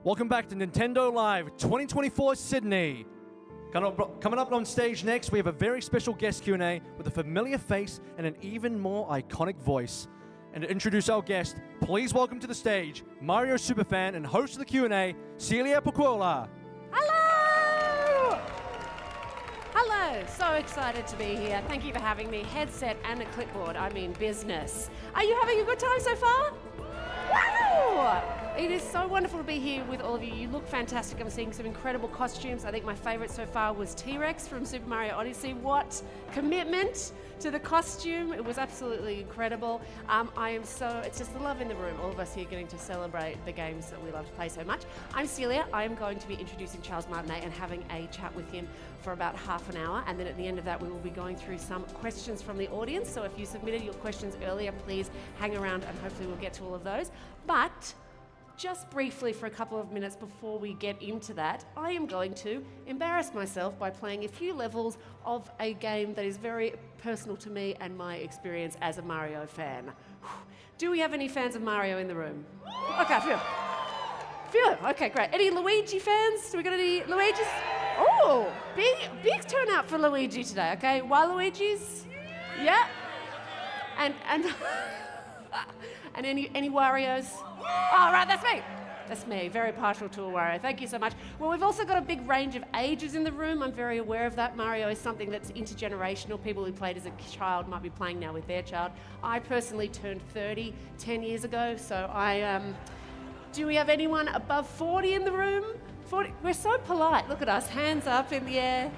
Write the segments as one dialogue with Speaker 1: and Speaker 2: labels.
Speaker 1: Welcome back to Nintendo Live 2024 Sydney. Coming up on stage next, we have a very special guest Q&A with a familiar face and an even more iconic voice. And to introduce our guest, please welcome to the stage Mario superfan and host of the Q&A, Celia Pacquola.
Speaker 2: Hello! Hello, so excited to be here. Thank you for having me. Headset and a clipboard, I mean business. Are you having a good time so far? Wow! It is so wonderful to be here with all of you. You look fantastic. I'm seeing some incredible costumes. I think my favorite so far was T-Rex from Super Mario Odyssey. What commitment to the costume. It was absolutely incredible. It's just the love in the room. All of us here getting to celebrate the games that we love to play so much. I'm Celia. I am going to be introducing Charles Martinet and having a chat with him for about half an hour. And then at the end of that, we will be going through some questions from the audience. So if you submitted your questions earlier, please hang around and hopefully we'll get to all of those. But just briefly for a couple of minutes before we get into that, I am going to embarrass myself by playing a few levels of a game that is very personal to me and my experience as a Mario fan. Do we have any fans of Mario in the room? Okay, phew. Okay, great. Any Luigi fans? Do we got any Luigis? Oh, big turnout for Luigi today, okay? Waluigis? Yeah? And and any Warios? Oh, right, that's me. That's me, very partial to a Wario. Thank you so much. Well, we've also got a big range of ages in the room. I'm very aware of that. Mario is something that's intergenerational. People who played as a child might be playing now with their child. I personally turned 30 10 years ago, so do we have anyone above 40 in the room? 40? We're so polite. Look at us, hands up in the air.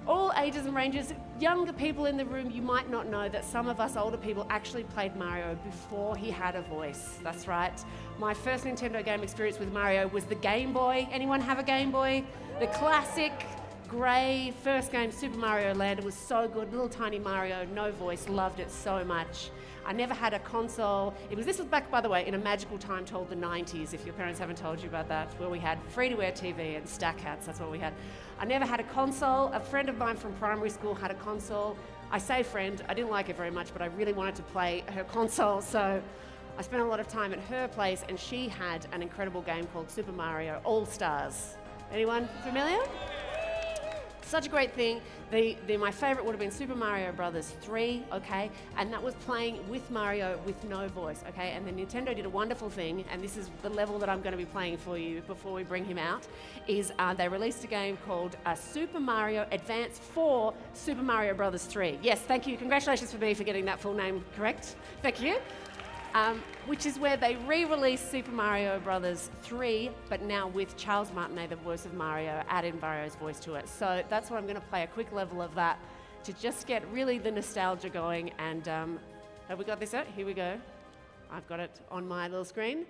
Speaker 2: All ages and ranges. Younger people in the room, you might not know that some of us older people actually played Mario before he had a voice. That's right. My first Nintendo game experience with Mario was the Game Boy. Anyone have a Game Boy? The classic grey first game, Super Mario Land. It was so good. Little tiny Mario, no voice, loved it so much. I never had a console. This was back, by the way, in a magical time called the 90s, if your parents haven't told you about that, where we had free-to-air TV and stack hats. That's what we had. I never had a console. A friend of mine from primary school had a console. I say friend, I didn't like it very much, but I really wanted to play her console, so I spent a lot of time at her place, and she had an incredible game called Super Mario All-Stars. Anyone familiar? Such a great thing. My favorite would have been Super Mario Brothers 3, okay? And that was playing with Mario with no voice, okay? And then Nintendo did a wonderful thing, and this is the level that I'm going to be playing for you before we bring him out, is they released a game called Super Mario Advance for Super Mario Brothers 3. Yes, thank you. Congratulations for me for getting that full name correct. Thank you. Which is where they re-released Super Mario Brothers 3, but now with Charles Martinet, the voice of Mario, added Mario's voice to it. So that's what I'm going to play, a quick level of that to just get really the nostalgia going. And have we got this out? Here we go. I've got it on my little screen.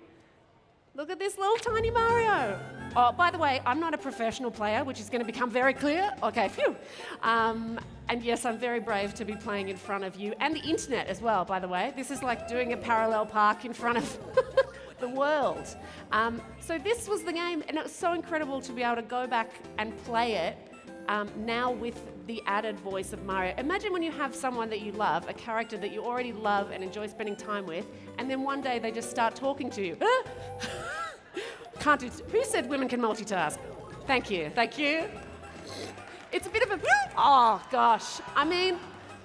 Speaker 2: Look at this little tiny Mario. Oh, by the way, I'm not a professional player, which is going to become very clear. Okay, phew. And yes, I'm very brave to be playing in front of you and the internet as well, by the way. This is like doing a parallel park in front of the world. So this was the game, and it was so incredible to be able to go back and play it now with the added voice of Mario. Imagine when you have someone that you love, a character that you already love and enjoy spending time with, and then one day they just start talking to you. Can't do. Who said women can multitask? Thank you. It's a bit of a, oh gosh. I mean,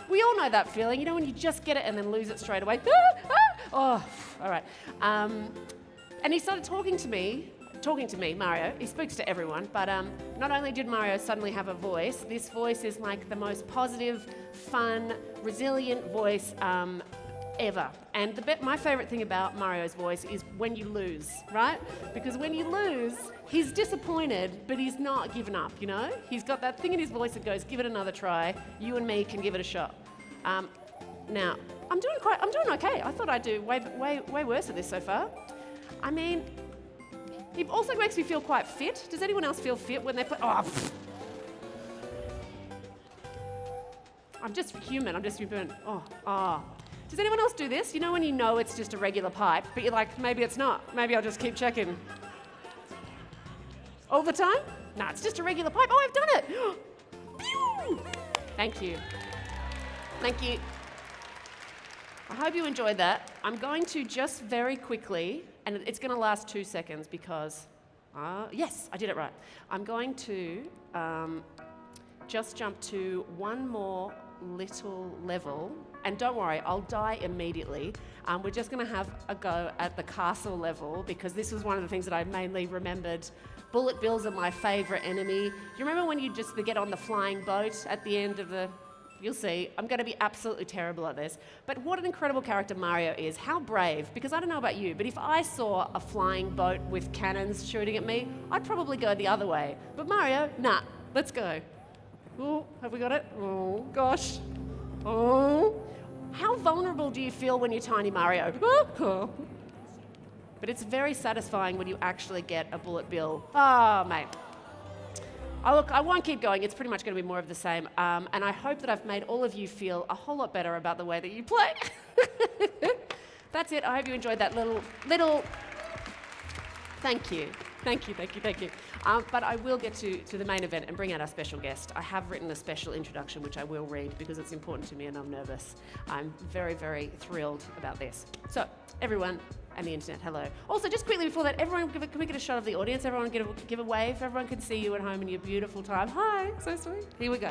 Speaker 2: we all know that feeling, you know, when you just get it and then lose it straight away. Oh, all right. And he started talking to me, Mario. He speaks to everyone, but not only did Mario suddenly have a voice, this voice is like the most positive, fun, resilient voice ever. And my favorite thing about Mario's voice is when you lose, right? Because when you lose, he's disappointed, but he's not given up, you know? He's got that thing in his voice that goes, give it another try. You and me can give it a shot. Now, I'm doing okay. I thought I'd do way worse at this so far. I mean, it also makes me feel quite fit. Does anyone else feel fit when they play? Oh, pfft. I'm just human. Oh. Does anyone else do this? You know when you know it's just a regular pipe, but you're like, maybe it's not. Maybe I'll just keep checking. All the time? No, it's just a regular pipe. Oh, I've done it. Pew! Thank you. I hope you enjoyed that. I'm going to just very quickly, and it's going to last 2 seconds because Yes, I did it right. I'm going to just jump to one more little level. And don't worry, I'll die immediately. We're just going to have a go at the castle level because this was one of the things that I mainly remembered. Bullet bills are my favourite enemy. Do you remember when you just get on the flying boat at the end of the... You'll see, I'm going to be absolutely terrible at this. But what an incredible character Mario is. How brave, because I don't know about you, but if I saw a flying boat with cannons shooting at me, I'd probably go the other way. But Mario, nah, let's go. Oh, have we got it? Oh, gosh. Oh. How vulnerable do you feel when you're tiny Mario? But it's very satisfying when you actually get a bullet bill. Oh, mate. Oh, look, I won't keep going. It's pretty much going to be more of the same. And I hope that I've made all of you feel a whole lot better about the way that you play. That's it. I hope you enjoyed that little... Thank you. Thank you. But I will get to the main event and bring out our special guest. I have written a special introduction, which I will read because it's important to me and I'm nervous. I'm very, very thrilled about this. So, everyone and the internet, hello. Also, just quickly before that, everyone, can we get a shot of the audience? Everyone give a wave. Everyone can see you at home in your beautiful time. Hi, so sweet. Here we go.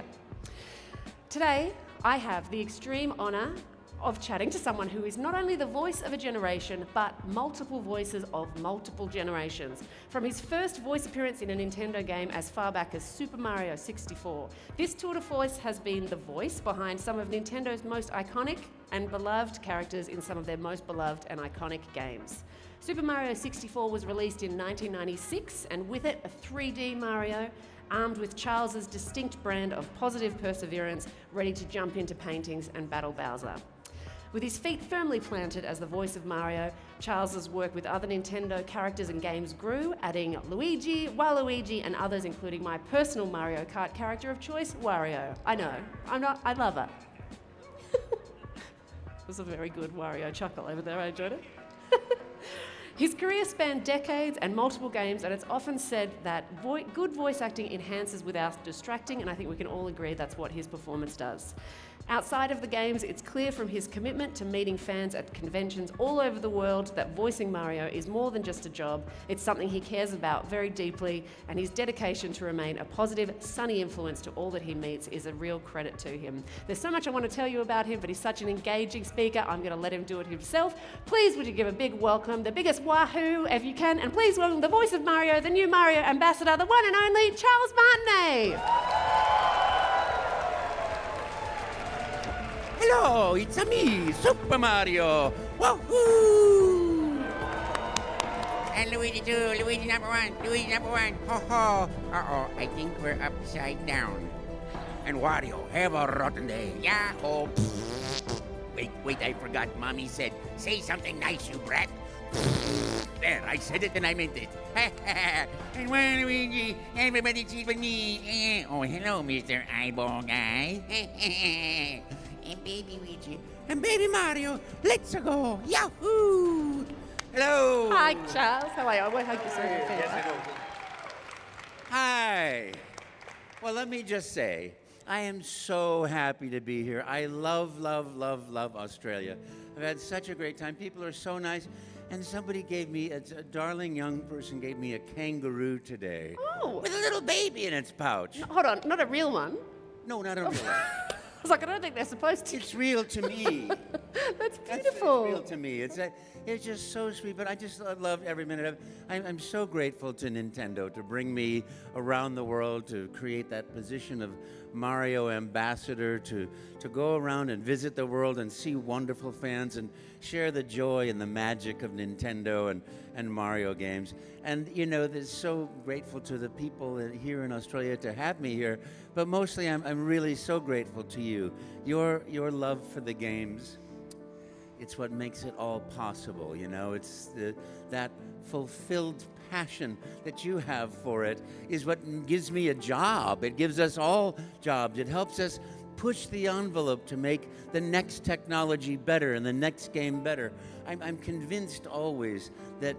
Speaker 2: Today, I have the extreme honour of chatting to someone who is not only the voice of a generation, but multiple voices of multiple generations. From his first voice appearance in a Nintendo game as far back as Super Mario 64, this tour de force has been the voice behind some of Nintendo's most iconic and beloved characters in some of their most beloved and iconic games. Super Mario 64 was released in 1996, and with it, a 3D Mario, armed with Charles's distinct brand of positive perseverance, ready to jump into paintings and battle Bowser. With his feet firmly planted as the voice of Mario, Charles's work with other Nintendo characters and games grew, adding Luigi, Waluigi, and others, including my personal Mario Kart character of choice, Wario. I know, I love it. It was a very good Wario chuckle over there, I enjoyed it. His career spanned decades and multiple games, and it's often said that good voice acting enhances without distracting, and I think we can all agree that's what his performance does. Outside of the games, it's clear from his commitment to meeting fans at conventions all over the world that voicing Mario is more than just a job. It's something he cares about very deeply, and his dedication to remain a positive, sunny influence to all that he meets is a real credit to him. There's so much I want to tell you about him, but he's such an engaging speaker, I'm going to let him do it himself. Please would you give a big welcome, the biggest wahoo if you can, and please welcome the voice of Mario, the new Mario ambassador, the one and only Charles Martinet.
Speaker 3: Hello, it's a me, Super Mario. Woohoo! And Luigi too, Luigi number one. Ho ho. Uh-oh, I think we're upside down. And Wario, have a rotten day. Yahoo! Wait, I forgot. Mommy said, say something nice, you brat. There, I said it and I meant it. And Waluigi, everybody cheat with me. Oh, hello, Mr. Eyeball Guy. And baby Luigi, and baby Mario, let's go! Yahoo! Hello!
Speaker 2: Hi, Charles. How are you? I won't hug you so much.
Speaker 3: Hi! Well, let me just say, I am so happy to be here. I love Australia. I've had such a great time. People are so nice. And somebody gave me, a darling young person gave me a kangaroo today.
Speaker 2: Oh!
Speaker 3: With a little baby in its pouch.
Speaker 2: No, hold on, not a real one?
Speaker 3: No, not a real one.
Speaker 2: I was like, I don't think they're supposed to.
Speaker 3: It's real to me.
Speaker 2: That's beautiful.
Speaker 3: It's real to me. It's just so sweet, but I love every minute of it. I'm so grateful to Nintendo to bring me around the world to create that position of Mario ambassador, to go around and visit the world and see wonderful fans and share the joy and the magic of Nintendo and Mario games. And, you know, they're so grateful to the people here in Australia to have me here, but mostly I'm really so grateful to you. Your love for the games, it's what makes it all possible, you know? It's that fulfilled passion that you have for it is what gives me a job. It gives us all jobs. It helps us push the envelope to make the next technology better and the next game better. I'm convinced always that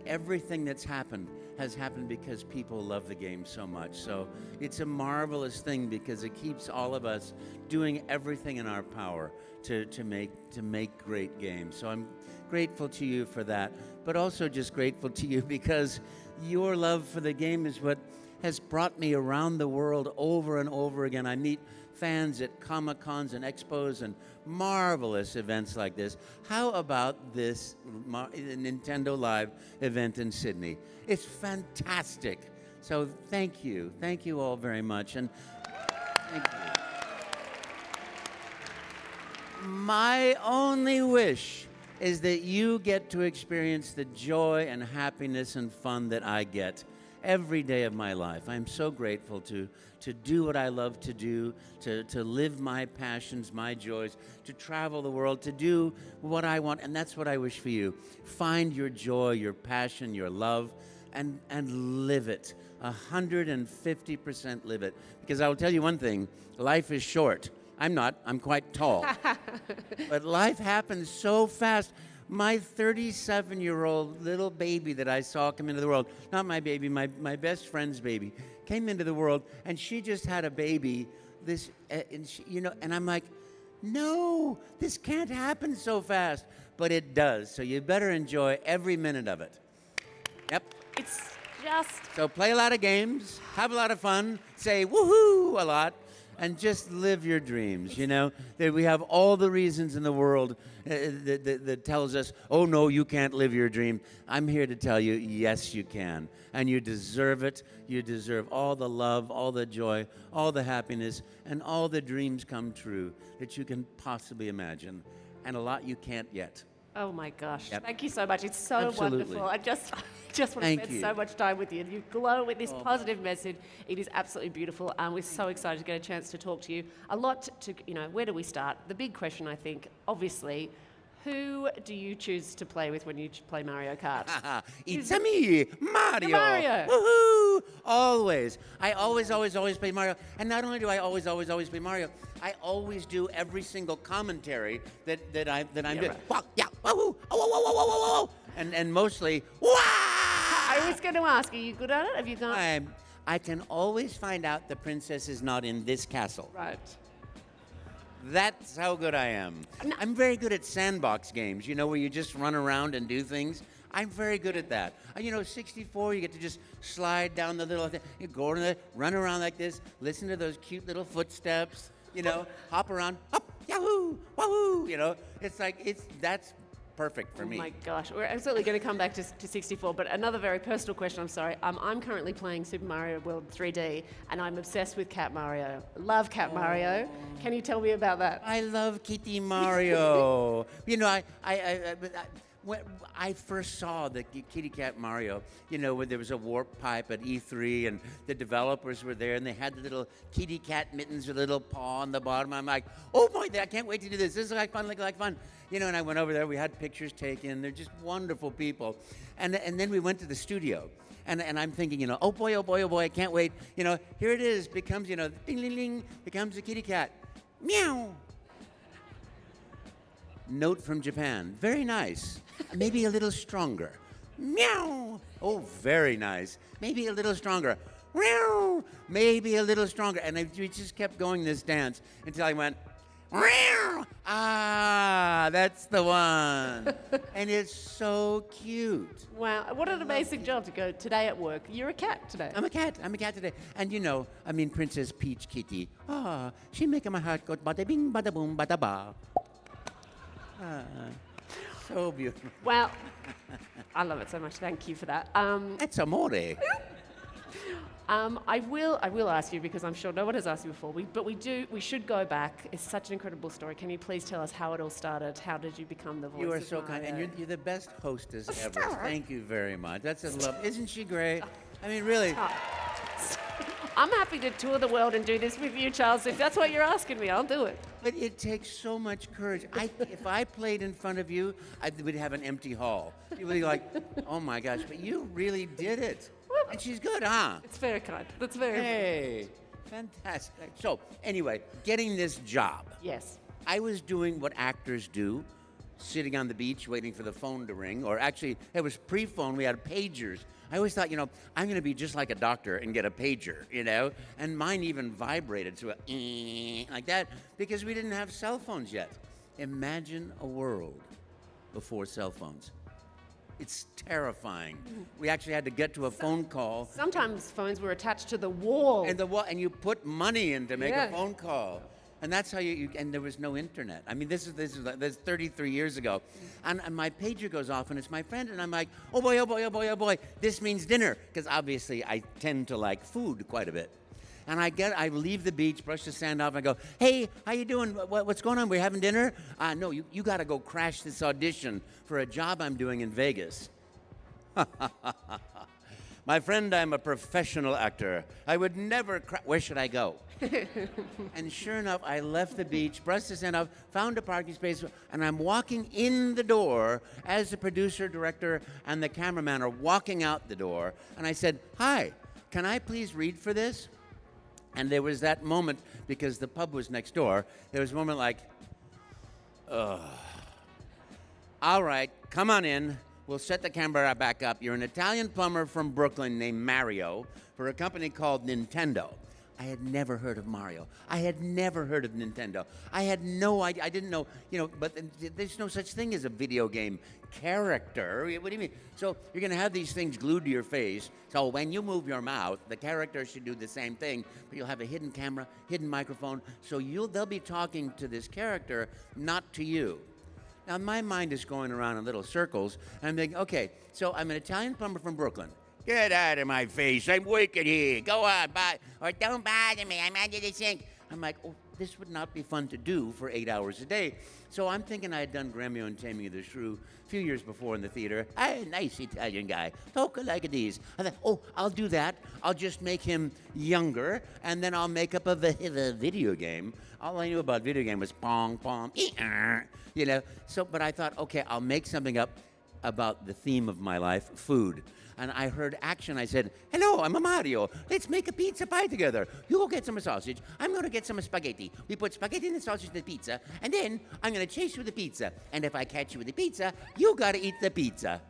Speaker 3: everything that's happened has happened because people love the game so much. So it's a marvelous thing because it keeps all of us doing everything in our power to make great games. So I'm grateful to you for that, but also just grateful to you because your love for the game is what has brought me around the world over and over again. I meet fans at Comic-Cons and expos and marvelous events like this. How about this Nintendo Live event in Sydney? It's fantastic. So thank you. Thank you all very much. And thank you. My only wish is that you get to experience the joy and happiness and fun that I get every day of my life. I'm so grateful to do what I love to do, to live my passions, my joys, to travel the world, to do what I want, and that's what I wish for you. Find your joy, your passion, your love, and live it. 150% live it. Because I will tell you one thing, life is short. I'm not, I'm quite tall. But life happens so fast. My 37-year-old little baby that I saw come into the world, not my baby, my best friend's baby, came into the world, and she just had a baby. And I'm like, no, this can't happen so fast. But it does, so you better enjoy every minute of it. Yep.
Speaker 2: It's just...
Speaker 3: So play a lot of games, have a lot of fun, say woohoo a lot, and just live your dreams, you know? That we have all the reasons in the world that tells us, oh, no, you can't live your dream. I'm here to tell you, yes, you can. And you deserve it. You deserve all the love, all the joy, all the happiness, and all the dreams come true that you can possibly imagine. And a lot you can't yet.
Speaker 2: Oh my gosh.
Speaker 3: Yep.
Speaker 2: Thank you so much. It's so
Speaker 3: Absolutely.
Speaker 2: wonderful. I just want to spend so much time with you. You glow with this positive message. It is absolutely beautiful. We're so excited to get a chance to talk to you. A lot to, where do we start? The big question, I think, obviously, who do you choose to play with when you play Mario Kart?
Speaker 3: It's me, Mario.
Speaker 2: Mario.
Speaker 3: Woohoo! Always. I always play Mario. And not only do I always play Mario, I always do every single commentary that I'm doing.
Speaker 2: right.
Speaker 3: Wah, yeah, wahoo, oh, oh, oh, oh, oh, oh. And mostly, wah!
Speaker 2: I was going to ask, are you good at it? Have you got...
Speaker 3: I can always find out the princess is not in this castle.
Speaker 2: Right.
Speaker 3: That's how good I am.
Speaker 2: No.
Speaker 3: I'm very good at sandbox games, where you just run around and do things. I'm very good at that. 64, you get to just slide down the little thing. You go to run around like this, listen to those cute little footsteps, hop around, hop, yahoo, wahoo, that's perfect for me.
Speaker 2: Oh my gosh, we're absolutely going to come back to 64, but another very personal question, I'm sorry. I'm currently playing Super Mario World 3D, and I'm obsessed with Cat Mario. Love Cat Mario. Can you tell me about that?
Speaker 3: I love Kitty Mario. When I first saw the Kitty Cat Mario, when there was a warp pipe at E3 and the developers were there and they had the little kitty cat mittens with a little paw on the bottom. I'm like, oh boy, I can't wait to do this. This is like fun, like fun. And I went over there. We had pictures taken. They're just wonderful people. And then we went to the studio. And I'm thinking, oh boy, I can't wait. Here it is. Becomes, ding, ding, ding, becomes a kitty cat. Meow. Note from Japan. Very nice. Maybe a little stronger. Meow. Oh, very nice. Maybe a little stronger. Meow. Maybe a little stronger. And we just kept going this dance until I went, meow. Ah, that's the one. And it's so cute.
Speaker 2: Wow, what an amazing job to go today at work. You're a cat today.
Speaker 3: I'm a cat today. And Princess Peach Kitty. Ah, she make my heart go bada bing, bada boom, bada ba. Ah. So beautiful.
Speaker 2: Well, I love it so much. Thank you for that.
Speaker 3: It's amore.
Speaker 2: I will ask you because I'm sure no one has asked you before. We should go back. It's such an incredible story. Can you please tell us how it all started? How did you become the voice?
Speaker 3: You are
Speaker 2: of
Speaker 3: so kind,
Speaker 2: Mario?
Speaker 3: and you're the best hostess ever. Thank you very much. That's a love. Isn't she great? Really.
Speaker 2: I'm happy to tour the world and do this with you, Charles. If that's what you're asking me, I'll do it.
Speaker 3: But it takes so much courage. If I played in front of you, I would have an empty hall. You'd be like, oh my gosh, but you really did it. And she's good, huh?
Speaker 2: It's very kind. That's very
Speaker 3: Hey, fantastic. So, anyway, getting this job.
Speaker 2: Yes.
Speaker 3: I was doing what actors do, sitting on the beach waiting for the phone to ring, or actually, it was pre-phone, we had pagers. I always thought, I'm going to be just like a doctor and get a pager, and mine even vibrated to like that because we didn't have cell phones yet. Imagine a world before cell phones. It's terrifying. We actually had to get to a phone call.
Speaker 2: Sometimes phones were attached to the wall.
Speaker 3: And you put money in to make
Speaker 2: Yeah.
Speaker 3: a phone call. And that's how and there was no internet. I mean, this is 33 years ago. And my pager goes off, and it's my friend, and I'm like, oh boy, oh boy, oh boy, oh boy, this means dinner. Because obviously I tend to like food quite a bit. And I leave the beach, brush the sand off, and I go, hey, how you doing? What's going on? We having dinner? No, you got to go crash this audition for a job I'm doing in Vegas. My friend, I'm a professional actor. I would never where should I go? And sure enough, I left the beach, brushed the sand off, found a parking space, and I'm walking in the door as the producer, director, and the cameraman are walking out the door. And I said, hi, can I please read for this? And there was that moment, because the pub was next door, there was a moment like, ugh. All right, come on in. We'll set the camera back up. You're an Italian plumber from Brooklyn named Mario for a company called Nintendo. I had never heard of Mario. I had never heard of Nintendo. I had no idea. I didn't know, but there's no such thing as a video game character. What do you mean? So you're going to have these things glued to your face. So when you move your mouth, the character should do the same thing, but you'll have a hidden camera, hidden microphone. So they'll be talking to this character, not to you. Now, my mind is going around in little circles, and I'm thinking, okay, so I'm an Italian plumber from Brooklyn. Get out of my face. I'm wicked here. Go on, or don't bother me. I'm under the sink. I'm like, oh, this would not be fun to do for 8 hours a day. So I'm thinking I had done Gremio and Taming of the Shrew a few years before in the theater. Hey, nice Italian guy. Talk like these. I thought, oh, I'll do that. I'll just make him younger, and then I'll make up a video game. All I knew about video game was pong, pong, So, but I thought, okay, I'll make something up about the theme of my life, food. And I heard action. I said, hello, I'm a Mario. Let's make a pizza pie together. You go get some sausage. I'm going to get some spaghetti. We put spaghetti and sausage in the pizza, and then I'm going to chase you with the pizza. And if I catch you with the pizza, you got to eat the pizza.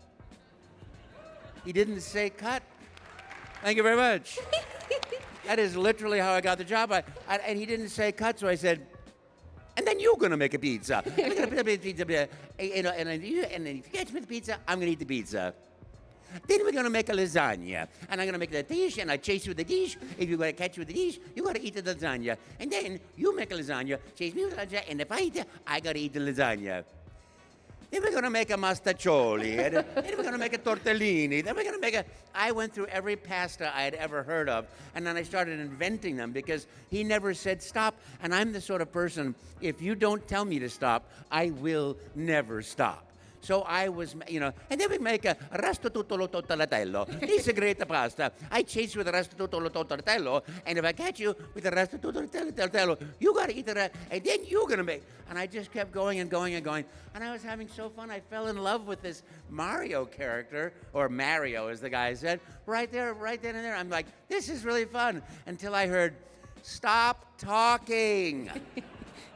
Speaker 3: He didn't say cut. Thank you very much. That is literally how I got the job. And he didn't say cut, so I said, and then you're going to make a pizza. I'm going to put a pizza, and then if you catch me with the pizza, I'm going to eat the pizza. Then we're going to make a lasagna. And I'm going to make the dish, and I chase you with the dish. If you're going to catch you with the dish, you got to eat the lasagna. And then you make a lasagna, chase me with the lasagna, and if I eat it, I got to eat the lasagna. Then we're going to make a mastaccioli. And then we're going to make a tortellini. Then we're going to make I went through every pasta I had ever heard of, and then I started inventing them because he never said stop. And I'm the sort of person, if you don't tell me to stop, I will never stop. So I was, and then we make a resto tutto lo tortellatello. This is a great pasta. I chase you with the resto tutto lo tortellatello, and if I catch you with the resto tutto lo tortellatello, you got to eat the and then you're going to make. And I just kept going and going and going. And I was having so fun. I fell in love with this Mario character, or Mario, as the guy said, right then and there. I'm like, this is really fun. Until I heard, stop talking.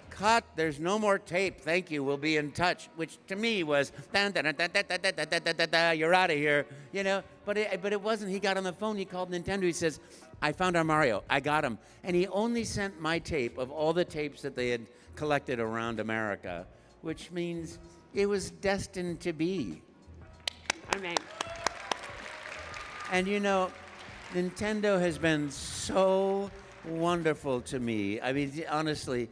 Speaker 3: Cut, there's no more tape, thank you, we'll be in touch, which to me was, you're out of here, but it wasn't. He got on the phone, he called Nintendo, he says, I found our Mario, I got him. And he only sent my tape of all the tapes that they had collected around America, which means it was destined to be.
Speaker 2: Amen.
Speaker 3: And Nintendo has been so wonderful to me. I mean, honestly,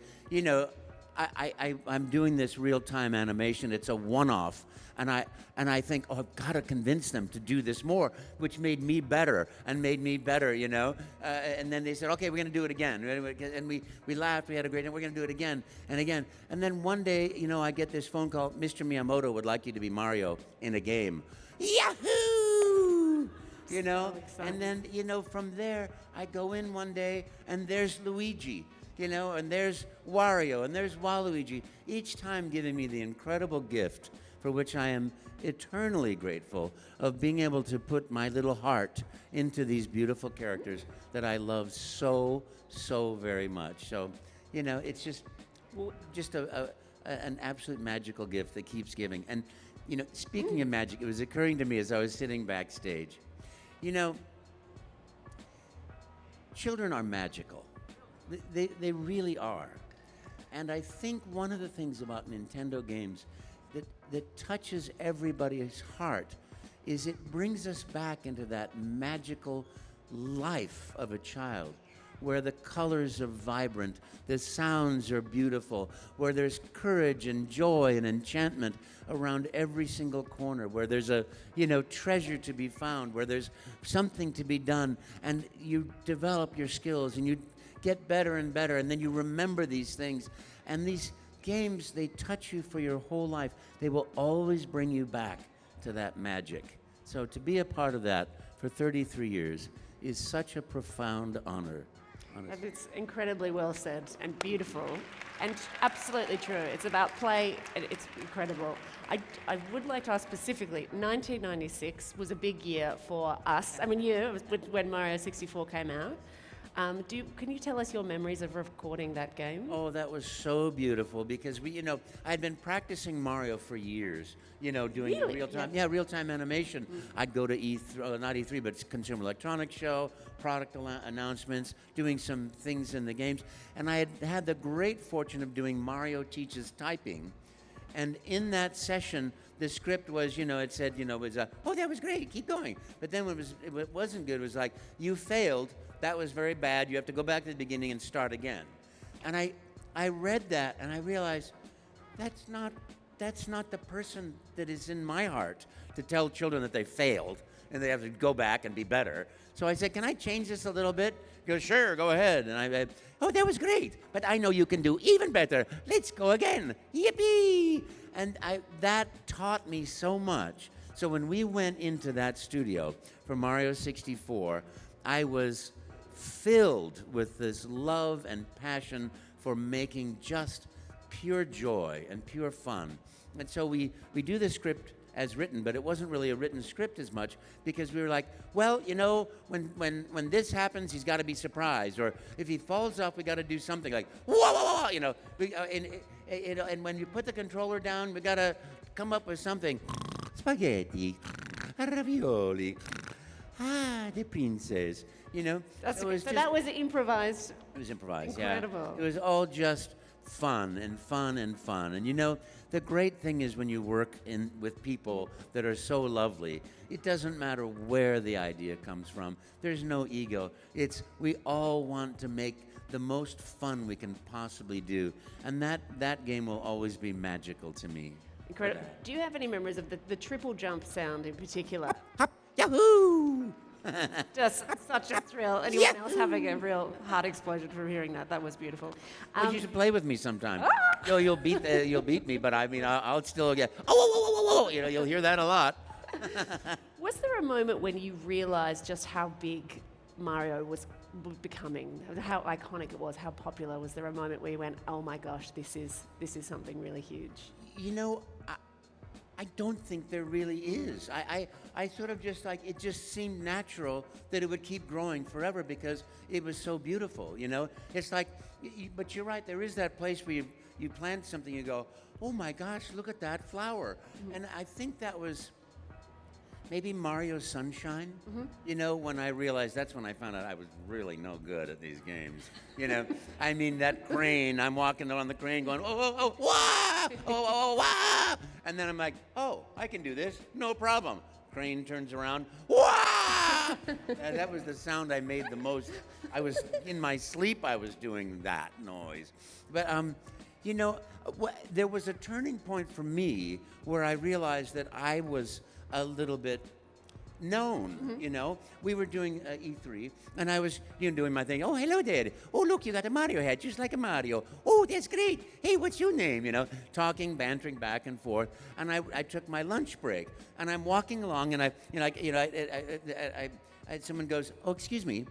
Speaker 3: I'm doing this real-time animation. It's a one-off, and I think, oh, I've got to convince them to do this more, which made me better. And then they said, okay, we're going to do it again. And we laughed. We had a great time. We're going to do it again and again. And then one day, I get this phone call. Mr. Miyamoto would like you to be Mario in a game. Yahoo! And then, from there, I go in one day, and there's Luigi. And there's Wario, and there's Waluigi, each time giving me the incredible gift for which I am eternally grateful of being able to put my little heart into these beautiful characters that I love so, so very much. So, it's just an absolute magical gift that keeps giving. And, you know, speaking of magic, it was occurring to me as I was sitting backstage, you know, children are magical. They really are. And I think one of the things about Nintendo games that touches everybody's heart is it brings us back into that magical life of a child, where the colors are vibrant, the sounds are beautiful, where there's courage and joy and enchantment around every single corner, where there's a, you know, treasure to be found, where there's something to be done, and you develop your skills and you get better and better, and then you remember these things. And these games, they touch you for your whole life. They will always bring you back to that magic. So to be a part of that for 33 years is such a profound honor. Honestly.
Speaker 2: It's incredibly well said and beautiful and absolutely true. It's about play and it's incredible. I would like to ask specifically, 1996 was a big year for us. I mean, it was when Mario 64 came out. Can you tell us your memories of recording that game?
Speaker 3: Oh, that was so beautiful because I'd been practicing Mario for years, doing
Speaker 2: Really?
Speaker 3: real-time, real-time animation. I'd go to not E3, but Consumer Electronics Show, product announcements, doing some things in the games. And I had the great fortune of doing Mario Teaches Typing. And in that session, the script was, it said, oh, that was great, keep going. But then when it wasn't good, it was like, you failed. That was very bad. You have to go back to the beginning and start again. And I read that and I realized that's not the person that is in my heart to tell children that they failed and they have to go back and be better. So I said, can I change this a little bit? He goes, sure, go ahead. And I oh, that was great, but I know you can do even better. Let's go again. Yippee! And that taught me so much. So when we went into that studio for Mario 64, I was filled with this love and passion for making just pure joy and pure fun. And so we do the script as written, but it wasn't really a written script as much because we were like, well, when this happens, he's got to be surprised, or if he falls off, we got to do something like whoa, whoa, whoa, and when you put the controller down, we got to come up with something. Spaghetti, ravioli, the princess.
Speaker 2: That was improvised.
Speaker 3: It was improvised.
Speaker 2: Incredible.
Speaker 3: Yeah. It was all just fun and fun and fun. And the great thing is when you work with people that are so lovely, it doesn't matter where the idea comes from. There's no ego. We all want to make the most fun we can possibly do. And that game will always be magical to me.
Speaker 2: Incredible. Do you have any memories of the triple jump sound in particular?
Speaker 3: Hop, yahoo!
Speaker 2: Just such a thrill. Anyone else having a real heart explosion from hearing that? That was beautiful.
Speaker 3: Well, you should play with me sometime. You'll beat me, but I mean, I'll still get, oh, whoa, whoa, whoa, whoa. You'll hear that a lot.
Speaker 2: Was there a moment when you realized just how big Mario was becoming, how iconic it was, how popular? Was there a moment where you went, oh my gosh, this is something really huge?
Speaker 3: I don't think there really is. I sort of just it just seemed natural that it would keep growing forever because it was so beautiful, It's like, but you're right, there is that place where you plant something, you go, oh my gosh, look at that flower. Mm-hmm. And I think that was maybe Mario Sunshine, when I realized, that's when I found out I was really no good at these games. I mean, that crane, I'm walking on the crane going, oh, wah, oh, wah. And then I'm like, oh, I can do this, no problem. Crane turns around, wah! And that was the sound I made the most. In my sleep, I was doing that noise. But, there was a turning point for me where I realized that I was a little bit known, We were doing E3, and I was doing my thing. Oh, hello there. Oh, look, you got a Mario hat, just like a Mario. Oh, that's great. Hey, what's your name? Talking, bantering back and forth. And I took my lunch break, and I'm walking along, and someone goes, oh, excuse me.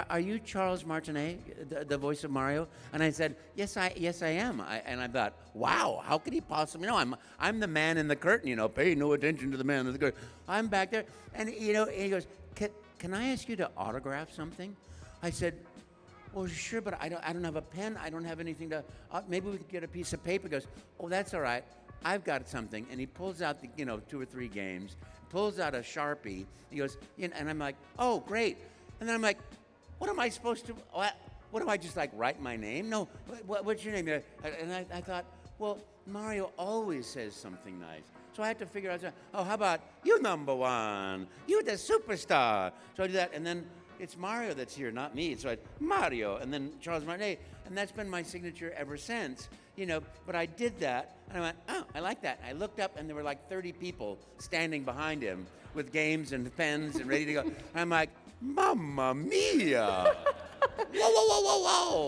Speaker 3: Are you Charles Martinet, the voice of Mario? And I said, yes, I am. And I thought, wow, how could he possibly know? I'm the man in the curtain, pay no attention to the man in the curtain. I'm back there. And, and he goes, can I ask you to autograph something? I said, "Oh, sure, but I don't have a pen. I don't have anything to. Maybe we could get a piece of paper." He goes, "Oh, that's all right. I've got something." And he pulls out the 2 or 3 games, pulls out a Sharpie. He goes, and I'm like, "Oh, great." And then I'm like, "What am I supposed to? What do I just like write my name? No, what's your name?" And I thought, well, Mario always says something nice. So I had to figure out, oh, how about you number one? You the superstar. So I do that, and then it's Mario that's here, not me. So Mario, and then Charles Martinet, and that's been my signature ever since. But I did that, and I went, oh, I like that. I looked up, and there were like 30 people standing behind him with games and pens and ready to go. And I'm like, Mamma mia! Whoa, whoa, whoa, whoa,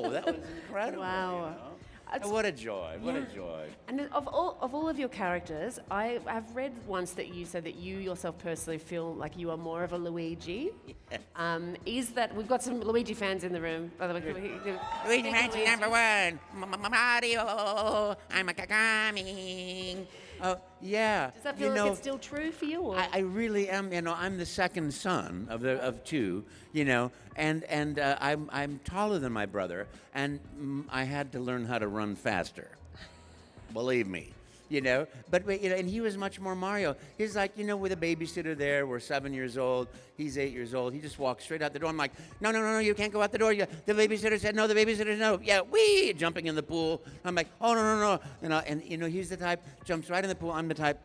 Speaker 3: whoa! That was incredible.
Speaker 2: Wow.
Speaker 3: What a joy! What a joy!
Speaker 2: And of all of your characters, I've read once that you said that you yourself personally feel like you are more of a Luigi.
Speaker 3: Yes.
Speaker 2: Is that we've got some Luigi fans in the room, by the way?
Speaker 3: Luigi fans number one, Mario. I'm a coming. Oh yeah.
Speaker 2: Does that feel like it's still true for you? Or?
Speaker 3: I really am. I'm the second son of 2. And I'm taller than my brother, and I had to learn how to run faster. Believe me. But and he was much more Mario. He's like, with a babysitter there. We're 7 years old. He's 8 years old. He just walks straight out the door. I'm like, no, you can't go out the door. The babysitter said no. The babysitter said no. Yeah, jumping in the pool. I'm like, oh no. And he's the type jumps right in the pool. I'm the type.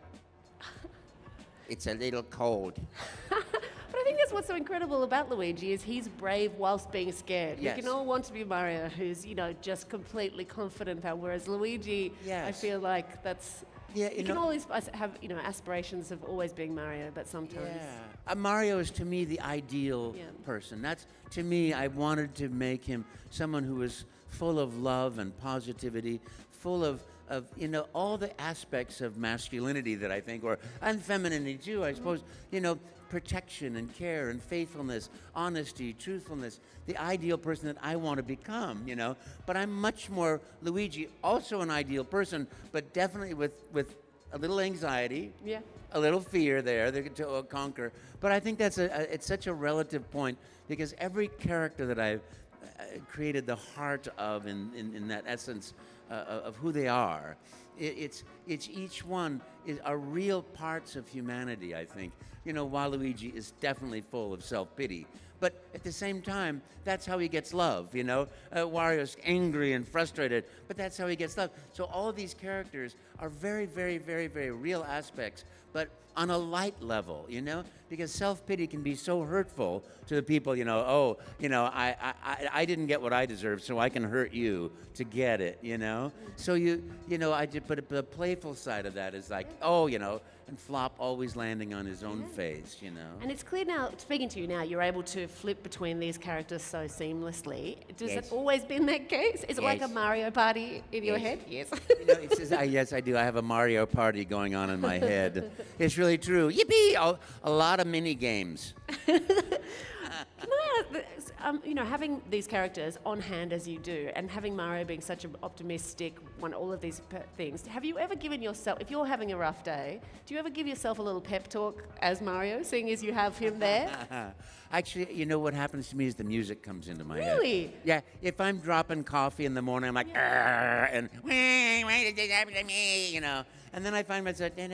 Speaker 3: It's a little cold.
Speaker 2: But I think that's what's so incredible about Luigi is he's brave whilst being scared.
Speaker 3: Yes.
Speaker 2: We can all want to be Mario, who's just completely confident about. Whereas Luigi,
Speaker 3: yes.
Speaker 2: I feel like that's.
Speaker 3: Yeah,
Speaker 2: you can always have aspirations of always being Mario, but sometimes.
Speaker 3: Yeah. Mario is to me the ideal person. That's to me. I wanted to make him someone who was full of love and positivity, full of all the aspects of masculinity that I think, and femininity too, I suppose. Protection and care and faithfulness, honesty, truthfulness, the ideal person that I want to become, But I'm much more Luigi, also an ideal person, but definitely with a little anxiety, a little fear there to conquer. But I think it's such a relative point because every character that I've created the heart of in that essence of who they are, it's each one are real parts of humanity, I think. Waluigi is definitely full of self-pity. But at the same time, that's how he gets love, Wario's angry and frustrated, but that's how he gets love. So all of these characters are very, very, very, very real aspects, but on a light level, because self-pity can be so hurtful to the people, I didn't get what I deserved, so I can hurt you to get it, So I did, but the playful side of that is like, and Flop always landing on his own face,
Speaker 2: And it's clear now, speaking to you now, you're able to flip between these characters so seamlessly. Does it always been that case? Is it like a Mario Party in your head? Yes.
Speaker 3: It says, yes, I do. I have a Mario Party going on in my head. It's really true. Yippee! A lot of mini games.
Speaker 2: Can I ask, having these characters on hand as you do, and having Mario being such an optimistic one, all of these things, have you ever given yourself, if you're having a rough day, do you ever give yourself a little pep talk as Mario, seeing as you have him there?
Speaker 3: Actually, what happens to me is the music comes into my head.
Speaker 2: Really?
Speaker 3: Yeah. If I'm dropping coffee in the morning, I'm like, and why did this happen to me? And then I find myself, and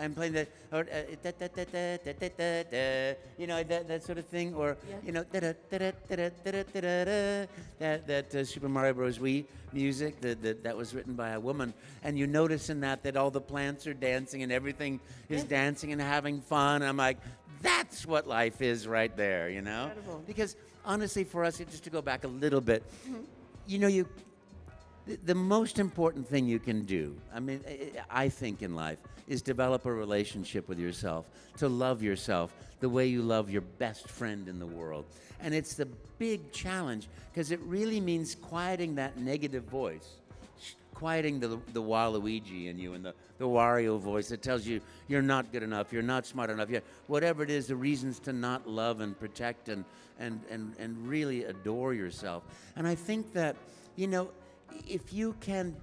Speaker 3: I'm playing that, or that sort of thing, or that Super Mario Bros. Wii music that was written by a woman, and you notice in that all the plants are dancing and everything is dancing and having fun. And I'm like, that's what life is right there,
Speaker 2: Incredible.
Speaker 3: Because honestly, for us, just to go back a little bit, the most important thing you can do, I think in life, is develop a relationship with yourself, to love yourself the way you love your best friend in the world. And it's the big challenge, because it really means quieting that negative voice, quieting the Waluigi in you and the Wario voice that tells you you're not good enough, you're not smart enough, whatever it is, the reasons to not love and protect and really adore yourself. And I think that, if you can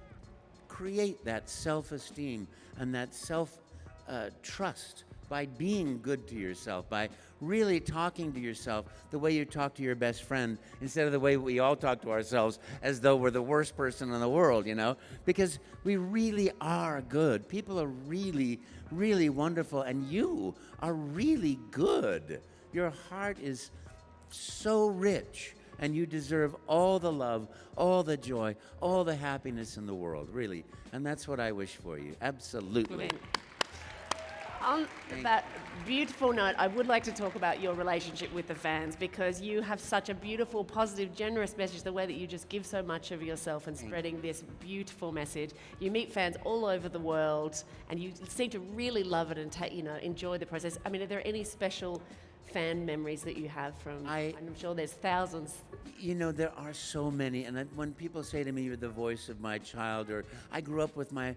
Speaker 3: create that self-esteem and that self-trust by being good to yourself, by really talking to yourself the way you talk to your best friend instead of the way we all talk to ourselves as though we're the worst person in the world, you know? Because we really are good. People are really, really wonderful, and you are really good. Your heart is so rich, and you deserve all the love, all the joy, all the happiness in the world, really. And that's what I wish for you. Absolutely.
Speaker 2: On that beautiful note, I would like to talk about your relationship with the fans, because you have such a beautiful, positive, generous message, the way that you just give so much of yourself and spreading this beautiful message. You meet fans all over the world, and you seem to really love it and enjoy the process. I mean, are there any special fan memories that you have from, I'm sure there's thousands.
Speaker 3: You know, there are so many, and when people say to me, you're the voice of my child, or I grew up with my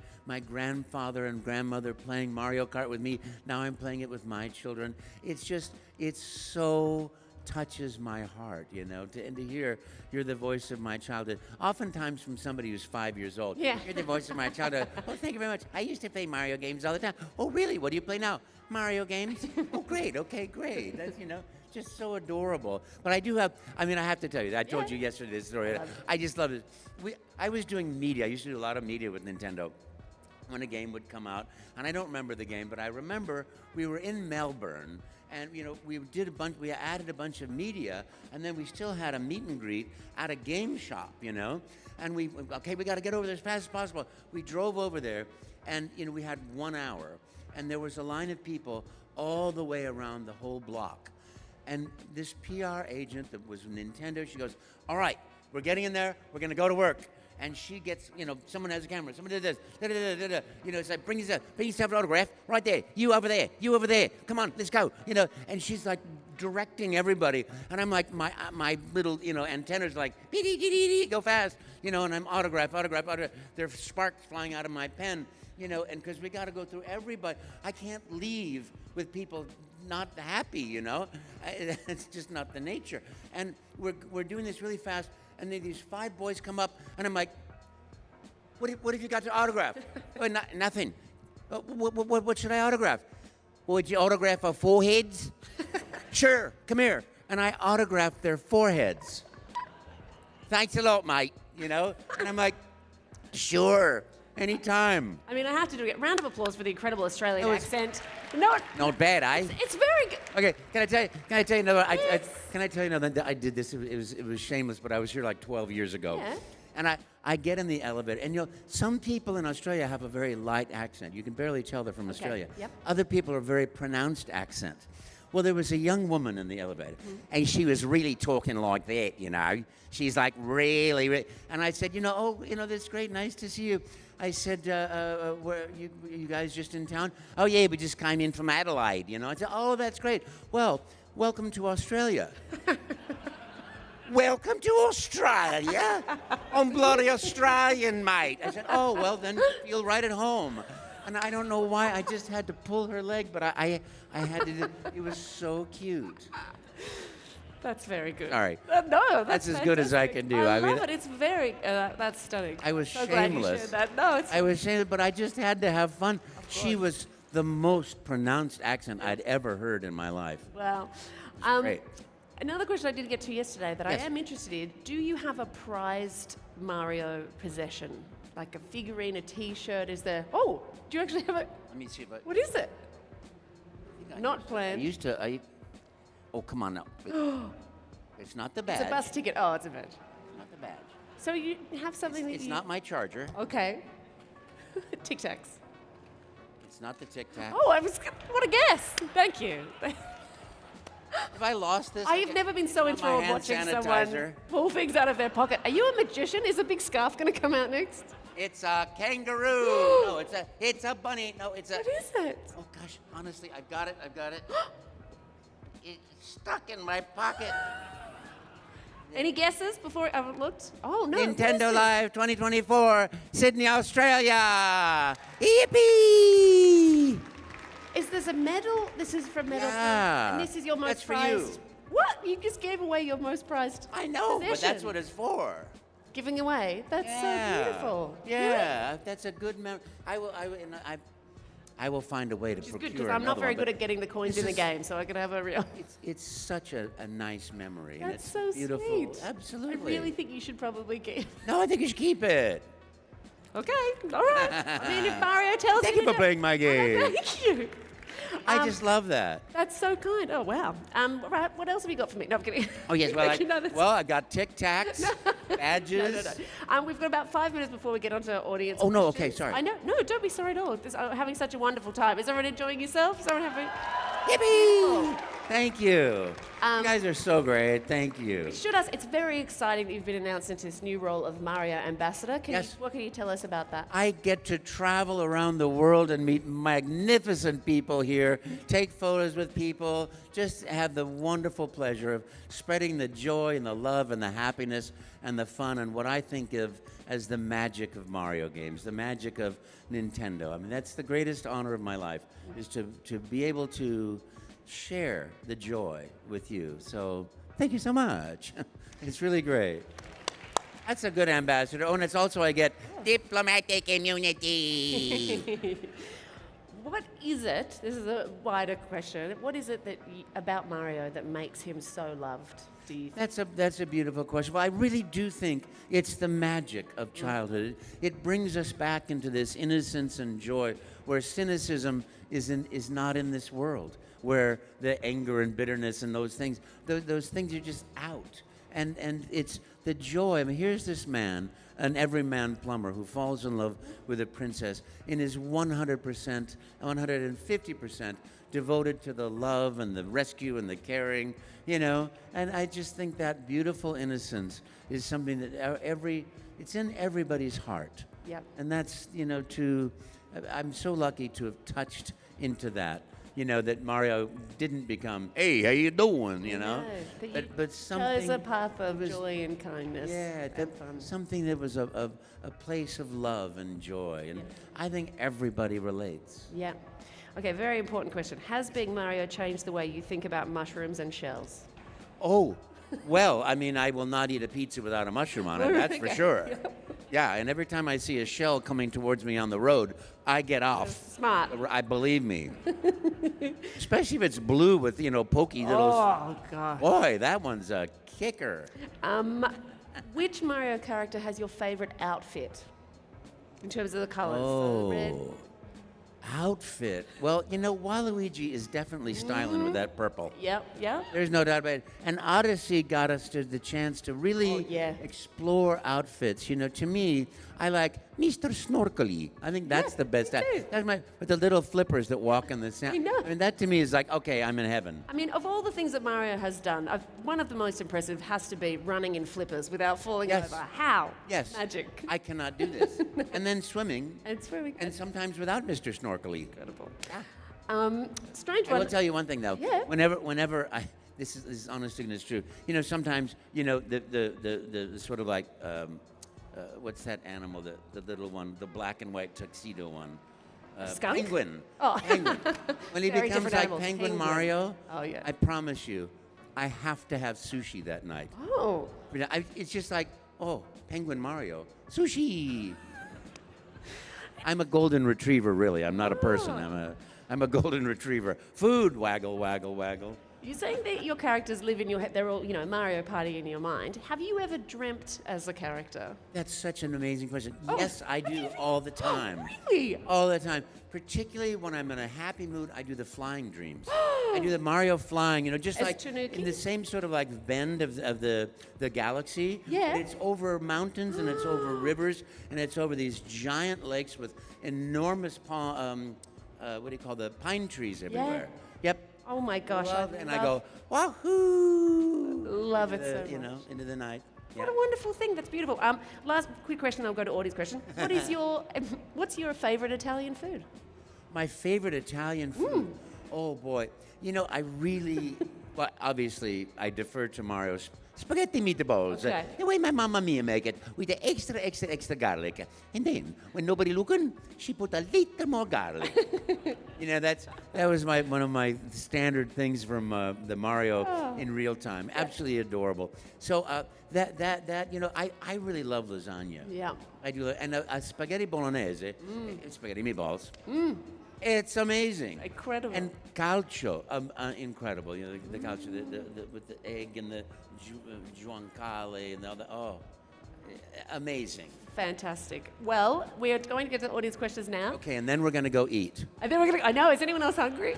Speaker 3: grandfather and grandmother playing Mario Kart with me, now I'm playing it with my children. It's just, it's so touches my heart, you know, and to hear you're the voice of my childhood, oftentimes from somebody who's 5 years old.
Speaker 2: Yeah.
Speaker 3: You're the voice of my childhood. Oh, thank you very much. I used to play Mario games all the time. Oh, really? What do you play now? Mario games? Oh, great. Okay, great. That's, you know, just so adorable. But I do have, I mean, I have to tell you, I told you yesterday this story. I just love it. I was doing media. I used to do a lot of media with Nintendo when a game would come out. And I don't remember the game, but I remember we were in Melbourne, and you know, we added a bunch of media, and then we still had a meet and greet at a game shop, you know. And we got to get over there as fast as possible. We drove over there, and you know, we had 1 hour, and there was a line of people all the way around the whole block. And this PR agent that was Nintendo, she goes, "All right, we're getting in there. We're going to go to work." And she gets, you know, someone has a camera, someone did this, you know, it's like, bring yourself an autograph, right there, you over there, come on, let's go, you know. And she's like directing everybody, and I'm like, my little, you know, antennas like, go fast, you know, and I'm autograph. There's sparks flying out of my pen, you know, and because we got to go through everybody. I can't leave with people not happy, you know. It's just not the nature. And we're doing this really fast. And then these 5 boys come up, and I'm like, what have you got to autograph? Oh, nothing. What should I autograph? Would you autograph our foreheads? Sure, come here. And I autographed their foreheads. Thanks a lot, mate, you know? And I'm like, sure, anytime.
Speaker 2: I mean, I have to do a round of applause for the incredible Australian accent. No,
Speaker 3: not bad, eh?
Speaker 2: It's very good.
Speaker 3: Okay, can I tell you another?
Speaker 2: Yes.
Speaker 3: Can I tell you another? I did this. It was shameless, but I was here like 12 years ago.
Speaker 2: Yeah.
Speaker 3: And I get in the elevator, and you know, some people in Australia have a very light accent. You can barely tell they're from Australia.
Speaker 2: Yep.
Speaker 3: Other people are very pronounced accent. Well, there was a young woman in the elevator, and she was really talking like that, you know. She's like really, and I said, you know, oh, you know, that's great, nice to see you. I said, where you guys just in town? Oh, yeah, we just came in from Adelaide, you know. I said, oh, that's great. Well, welcome to Australia. Welcome to Australia? I'm bloody Australian, mate. I said, oh, well, then feel right at home. And I don't know why, I just had to pull her leg, but I had to do, it was so cute.
Speaker 2: That's very good.
Speaker 3: All right.
Speaker 2: No,
Speaker 3: that's as good as I can do.
Speaker 2: I love it. It's very, that's stunning.
Speaker 3: I was
Speaker 2: so glad you
Speaker 3: shameless.
Speaker 2: shared that. No, it's
Speaker 3: I was shameless, but I just had to have fun. She was the most pronounced accent I'd ever heard in my life.
Speaker 2: Wow.
Speaker 3: Great.
Speaker 2: Another question I didn't get to yesterday that
Speaker 3: Yes.
Speaker 2: I am interested in. Do you have a prized Mario possession? Like a figurine, a T-shirt? Is there... Oh, do you actually have a...
Speaker 3: Let me see if I...
Speaker 2: What is it? Not
Speaker 3: I
Speaker 2: planned.
Speaker 3: used to... Oh, come on now. It's not the badge.
Speaker 2: It's a bus ticket. Oh, it's a badge.
Speaker 3: Not the badge.
Speaker 2: So you have something that
Speaker 3: It's
Speaker 2: you...
Speaker 3: not my charger.
Speaker 2: Okay. Tic Tacs.
Speaker 3: It's not the Tic Tac.
Speaker 2: Oh, what a guess. Thank you.
Speaker 3: Have I lost this?
Speaker 2: I've never been so
Speaker 3: My
Speaker 2: enthralled
Speaker 3: hand
Speaker 2: watching
Speaker 3: sanitizer.
Speaker 2: someone pull things out of their pocket. Are you a magician? Is a big scarf going to come out next?
Speaker 3: It's a kangaroo. No, it's a bunny. No, it's a...
Speaker 2: What is it?
Speaker 3: Oh, gosh. Honestly, I've got it. It's stuck in my pocket.
Speaker 2: Any guesses before I've looked? Oh, no. what is
Speaker 3: Nintendo
Speaker 2: it?
Speaker 3: Live 2024, Sydney, Australia. Yippee!
Speaker 2: Is this a medal? This is from medal.
Speaker 3: Yeah.
Speaker 2: And this is your most
Speaker 3: That's for
Speaker 2: prized.
Speaker 3: you.
Speaker 2: What? You just gave away your most prized.
Speaker 3: I know, but that's
Speaker 2: possession.
Speaker 3: what it's for.
Speaker 2: Giving away. That's so beautiful.
Speaker 3: Yeah, that's a good memory. I will find a way to
Speaker 2: Which is
Speaker 3: procure
Speaker 2: good because I'm not
Speaker 3: another
Speaker 2: very
Speaker 3: one,
Speaker 2: good at getting the coins
Speaker 3: this
Speaker 2: in the
Speaker 3: is-
Speaker 2: game, so I can have a real.
Speaker 3: It's such a nice memory. And
Speaker 2: That's
Speaker 3: it's
Speaker 2: so
Speaker 3: beautiful.
Speaker 2: sweet.
Speaker 3: Absolutely.
Speaker 2: I really think you should probably keep.
Speaker 3: No, I think you should keep it.
Speaker 2: Okay, all right. I mean, if Mario tells
Speaker 3: Thank
Speaker 2: me
Speaker 3: you
Speaker 2: to
Speaker 3: for playing my game.
Speaker 2: Thank you.
Speaker 3: I just love that.
Speaker 2: That's so kind. Oh wow. Right. What else have you got for me? No, I'm kidding.
Speaker 3: Oh yes,
Speaker 2: You know, that's-
Speaker 3: I got Tic Tacs, badges.
Speaker 2: No. We've got about 5 minutes before we get onto audience.
Speaker 3: Oh, no, okay,
Speaker 2: questions.
Speaker 3: sorry.
Speaker 2: I know. No, don't be sorry at all. I'm having such a wonderful time. Is everyone enjoying yourself? Is everyone having?
Speaker 3: Yippee! Thank you.
Speaker 2: Um,
Speaker 3: You guys are so great. Thank you.
Speaker 2: Should us? It's very exciting that you've been announced into this new role of Mario Ambassador.
Speaker 3: Yes.
Speaker 2: What can you tell us about that?
Speaker 3: I get to travel around the world and meet magnificent people here, take photos with people, just have the wonderful pleasure of spreading the joy and the love and the happiness and the fun and what I think of as the magic of Mario games, the magic of Nintendo. I mean, that's the greatest honor of my life, is to be able to share the joy with you. So thank you so much. It's really great. That's a good ambassador. Oh, and it's also I get diplomatic immunity.
Speaker 2: What is it? This is a wider question. What is it that about Mario that makes him so loved? Do you think?
Speaker 3: That's a beautiful question. Well, I really do think it's the magic of childhood. It brings us back into this innocence and joy, where cynicism is not in this world, where the anger and bitterness and those things are just out. And it's the joy. I mean, here's this man, an everyman plumber who falls in love with a princess and is 100%, 150% devoted to the love and the rescue and the caring, you know. And I just think that beautiful innocence is something that it's in everybody's heart.
Speaker 2: Yep.
Speaker 3: And that's, you know, I'm so lucky to have touched into that. You know, that Mario didn't become, hey, how you doing, you know?
Speaker 2: No,
Speaker 3: But something...
Speaker 2: chose a path of
Speaker 3: was-
Speaker 2: joy and kindness.
Speaker 3: Yeah,
Speaker 2: and fun.
Speaker 3: something that was a place of love and joy. And I think everybody relates.
Speaker 2: Yeah. Okay, very important question. Has being Mario changed the way you think about mushrooms and shells?
Speaker 3: Oh, well, I mean, I will not eat a pizza without a mushroom on it, that's for
Speaker 2: Okay.
Speaker 3: sure. Yeah, and every time I see a shell coming towards me on the road, I get off.
Speaker 2: Smart.
Speaker 3: I believe me. Especially if it's blue with, you know, pokey little...
Speaker 2: Oh, God.
Speaker 3: Boy, that one's a kicker.
Speaker 2: Which Mario character has your favorite outfit in terms of the colors?
Speaker 3: Oh,
Speaker 2: Red.
Speaker 3: outfit. Well, you know, Waluigi is definitely styling with that purple.
Speaker 2: Yep, yep.
Speaker 3: There's no doubt about it. And Odyssey got us to the chance to really
Speaker 2: Oh, yeah.
Speaker 3: explore outfits. You know, to me, I like Mr. Snorkely. I think that's the best.
Speaker 2: me too.
Speaker 3: That's with the little flippers that walk in the sand.
Speaker 2: I know.
Speaker 3: I mean, that to me is like, okay, I'm in heaven.
Speaker 2: I mean, of all the things that Mario has done, one of the most impressive has to be running in flippers without falling
Speaker 3: Yes.
Speaker 2: over. How?
Speaker 3: Yes.
Speaker 2: Magic.
Speaker 3: I cannot do this. And then swimming.
Speaker 2: And swimming.
Speaker 3: And sometimes without Mr. Snorkely.
Speaker 2: Incredible. Strange
Speaker 3: I
Speaker 2: one.
Speaker 3: will tell you one thing though.
Speaker 2: Yeah.
Speaker 3: Whenever this is honest to goodness true. You know, sometimes you know the sort of like what's that animal? The little one, the black and white tuxedo one.
Speaker 2: Skunk?
Speaker 3: Penguin.
Speaker 2: Oh.
Speaker 3: Penguin. When he
Speaker 2: Very
Speaker 3: becomes
Speaker 2: different
Speaker 3: like
Speaker 2: animals.
Speaker 3: Penguin
Speaker 2: Penguin.
Speaker 3: Mario,
Speaker 2: Oh, yeah.
Speaker 3: I promise you, I have to have sushi that night.
Speaker 2: Oh.
Speaker 3: You know, it's just like, oh, Penguin Mario, sushi. I'm a golden retriever, really. I'm not a person. I'm a golden retriever. Food, waggle, waggle, waggle.
Speaker 2: You're saying that your characters live in your head. They're all, you know, Mario Party in your mind. Have you ever dreamt as a character?
Speaker 3: That's such an amazing question.
Speaker 2: Oh,
Speaker 3: Yes, I do all the time.
Speaker 2: Really?
Speaker 3: All the time. Particularly when I'm in a happy mood, I do the flying dreams. I do the Mario flying, you know, just
Speaker 2: As
Speaker 3: like
Speaker 2: Tanuki?
Speaker 3: in the same sort of like bend of the galaxy.
Speaker 2: Yeah.
Speaker 3: But it's over mountains and it's over rivers and it's over these giant lakes with enormous what do you call the pine trees everywhere. Yep.
Speaker 2: Oh my gosh.
Speaker 3: And I go, wahoo!
Speaker 2: Love it
Speaker 3: Into
Speaker 2: so
Speaker 3: the, you
Speaker 2: much.
Speaker 3: know, into the night.
Speaker 2: What
Speaker 3: Yeah.
Speaker 2: a wonderful thing. That's beautiful. Last quick question. I'll go to Audie's question. What's your favorite Italian food?
Speaker 3: My favorite Italian food. Oh boy. You know, I really, well, obviously, I defer to Mario's spaghetti meatballs.
Speaker 2: Okay.
Speaker 3: The way my mamma mia make it, with the extra garlic. And then, when nobody looking, she put a little more garlic. You know, that was one of my standard things from the Mario in real time. Absolutely adorable. So that you know, I really love lasagna.
Speaker 2: Yeah.
Speaker 3: I do, and a spaghetti bolognese, spaghetti meatballs. It's amazing.
Speaker 2: Incredible.
Speaker 3: And calcio, incredible. You know, the calcio with the egg and the guanciale and all the, amazing.
Speaker 2: Fantastic. Well, we are going to get to the audience questions now.
Speaker 3: Okay, and then we're going to go eat.
Speaker 2: And then we're going to, I know, is anyone else hungry?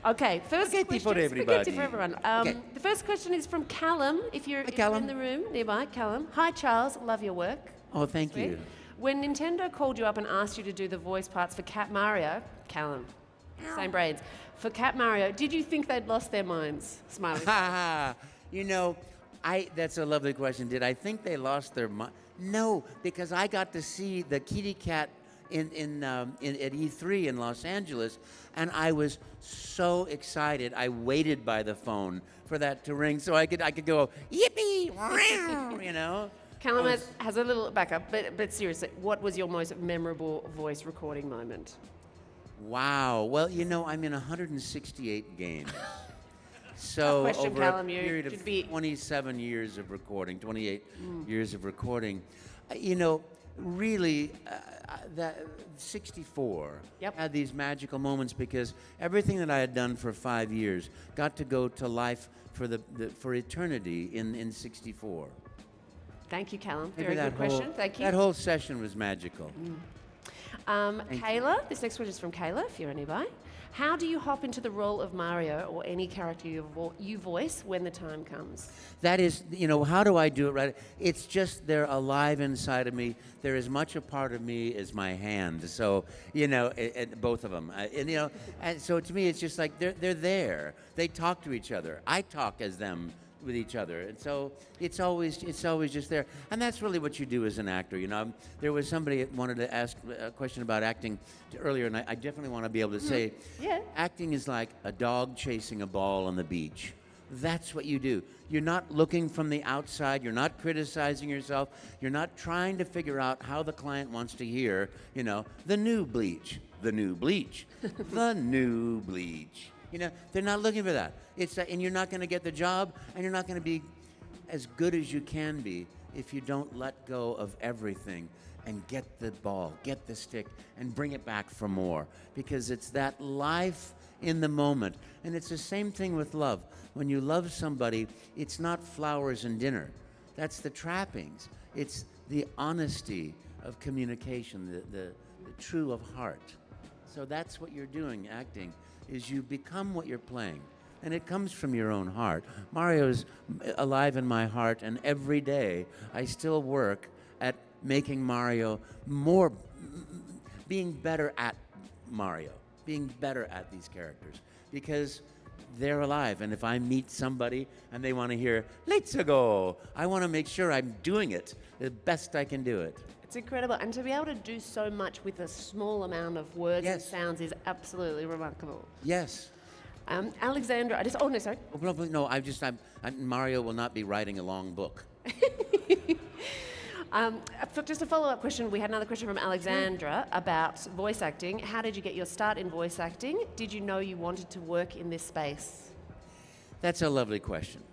Speaker 2: Okay, first
Speaker 3: Spaghetti
Speaker 2: question.
Speaker 3: for everybody.
Speaker 2: Spaghetti for everyone.
Speaker 3: Okay.
Speaker 2: The first question is from Callum. If you're
Speaker 3: Callum.
Speaker 2: in the room nearby, Callum. Hi, Charles. Love your work.
Speaker 3: Oh, thank
Speaker 2: Sweet.
Speaker 3: you.
Speaker 2: When Nintendo called you up and asked you to do the voice parts for Cat Mario, Callum, same brains, for Cat Mario, did you think they'd lost their minds? Smiley.
Speaker 3: You know, that's a lovely question. Did I think they lost their mind? No, because I got to see the kitty cat at E3 in Los Angeles, and I was so excited. I waited by the phone for that to ring so I could go yippee, you know.
Speaker 2: Callum has a little backup, but seriously, what was your most memorable voice recording moment?
Speaker 3: Wow. Well, you know, I'm in 168 games. So
Speaker 2: Tough question,
Speaker 3: over
Speaker 2: Callum.
Speaker 3: a
Speaker 2: You
Speaker 3: period of
Speaker 2: should be
Speaker 3: 27 years of recording, 28 years of recording, you know, really, that 64
Speaker 2: Yep.
Speaker 3: had these magical moments because everything that I had done for 5 years got to go to life for eternity in 64.
Speaker 2: Thank you, Callum.
Speaker 3: Maybe
Speaker 2: Very good question. Thank you.
Speaker 3: That whole session was magical.
Speaker 2: Kayla, this next question is from Kayla, if you're nearby. How do you hop into the role of Mario or any character you voice when the time comes?
Speaker 3: That is, you know, how do I do it right? It's just they're alive inside of me. They're as much a part of me as my hand. So, you know, both of them. And, you know, and so to me, it's just like they're there. They talk to each other. I talk as them with each other, and so it's always just there. And that's really what you do as an actor. You know, there was somebody that wanted to ask a question about acting earlier, and I definitely want to be able to say,
Speaker 2: Yeah.
Speaker 3: acting is like a dog chasing a ball on the beach. That's what you do. You're not looking from the outside. You're not criticizing yourself. You're not trying to figure out how the client wants to hear, you know, the new bleach, the new bleach, the new bleach. You know, they're not looking for that. And you're not going to get the job, and you're not going to be as good as you can be if you don't let go of everything and get the ball, get the stick, and bring it back for more. Because it's that life in the moment. And it's the same thing with love. When you love somebody, it's not flowers and dinner. That's the trappings. It's the honesty of communication, the true of heart. So that's what you're doing, acting, is you become what you're playing. And it comes from your own heart. Mario's alive in my heart, and every day I still work at making Mario being better at Mario, being better at these characters, because they're alive. And if I meet somebody and they want to hear, let's go, I want to make sure I'm doing it the best I can do it.
Speaker 2: It's incredible. And to be able to do so much with a small amount of words and
Speaker 3: Yes.
Speaker 2: sounds is absolutely remarkable.
Speaker 3: Yes.
Speaker 2: Alexandra, sorry.
Speaker 3: No, Mario will not be writing a long book.
Speaker 2: Just a follow-up question. We had another question from Alexandra about voice acting. How did you get your start in voice acting? Did you know you wanted to work in this space?
Speaker 3: That's a lovely question.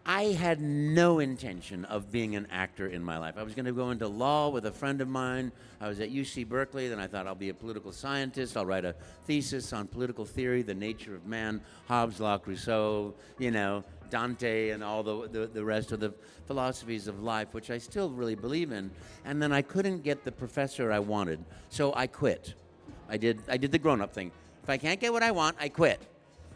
Speaker 3: I had no intention of being an actor in my life. I was going to go into law with a friend of mine. I was at UC Berkeley, then I thought I'll be a political scientist. I'll write a thesis on political theory, the nature of man, Hobbes, Locke, Rousseau, you know, Dante, and all the rest of the philosophies of life, which I still really believe in. And then I couldn't get the professor I wanted, so I quit. I did the grown-up thing. If I can't get what I want, I quit.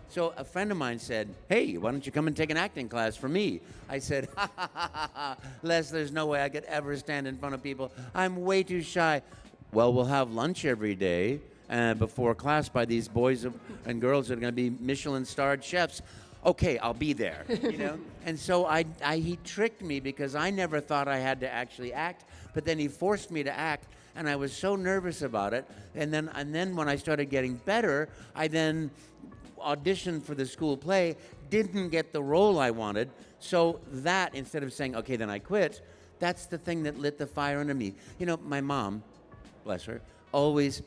Speaker 3: So a friend of mine said, hey, why don't you come and take an acting class for me? I said, Les, there's no way I could ever stand in front of people. I'm way too shy. Well, we'll have lunch every day before class by these boys and girls that are going to be Michelin-starred chefs. Okay, I'll be there, you know? And so he tricked me because I never thought I had to actually act, but then he forced me to act, and I was so nervous about it. And then when I started getting better, I then auditioned for the school play, didn't get the role I wanted, so that, instead of saying, okay, then I quit, that's the thing that lit the fire under me. You know, my mom, bless her, always,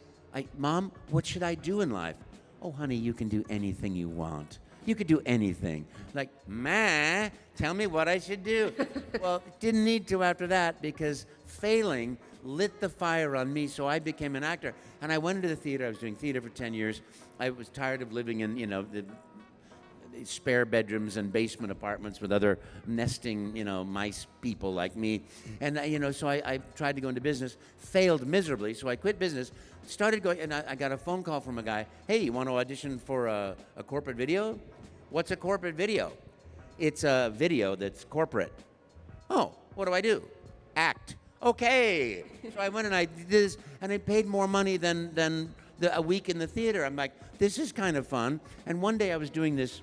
Speaker 3: Mom, what should I do in life? Oh, honey, you can do anything you want. You could do anything. Like, Ma, tell me what I should do. Well, didn't need to after that because failing lit the fire on me, so I became an actor. And I went into the theater. I was doing theater for 10 years. I was tired of living in, the spare bedrooms and basement apartments with other nesting, mice people like me. And, so I tried to go into business, failed miserably, so I quit business, started going, and I got a phone call from a guy, hey, you want to audition for a corporate video? What's a corporate video? It's a video that's corporate. Oh, what do I do? Act. Okay. So I went and I did this, and I paid more money than a week in the theater. I'm like, this is kind of fun. And one day I was doing this,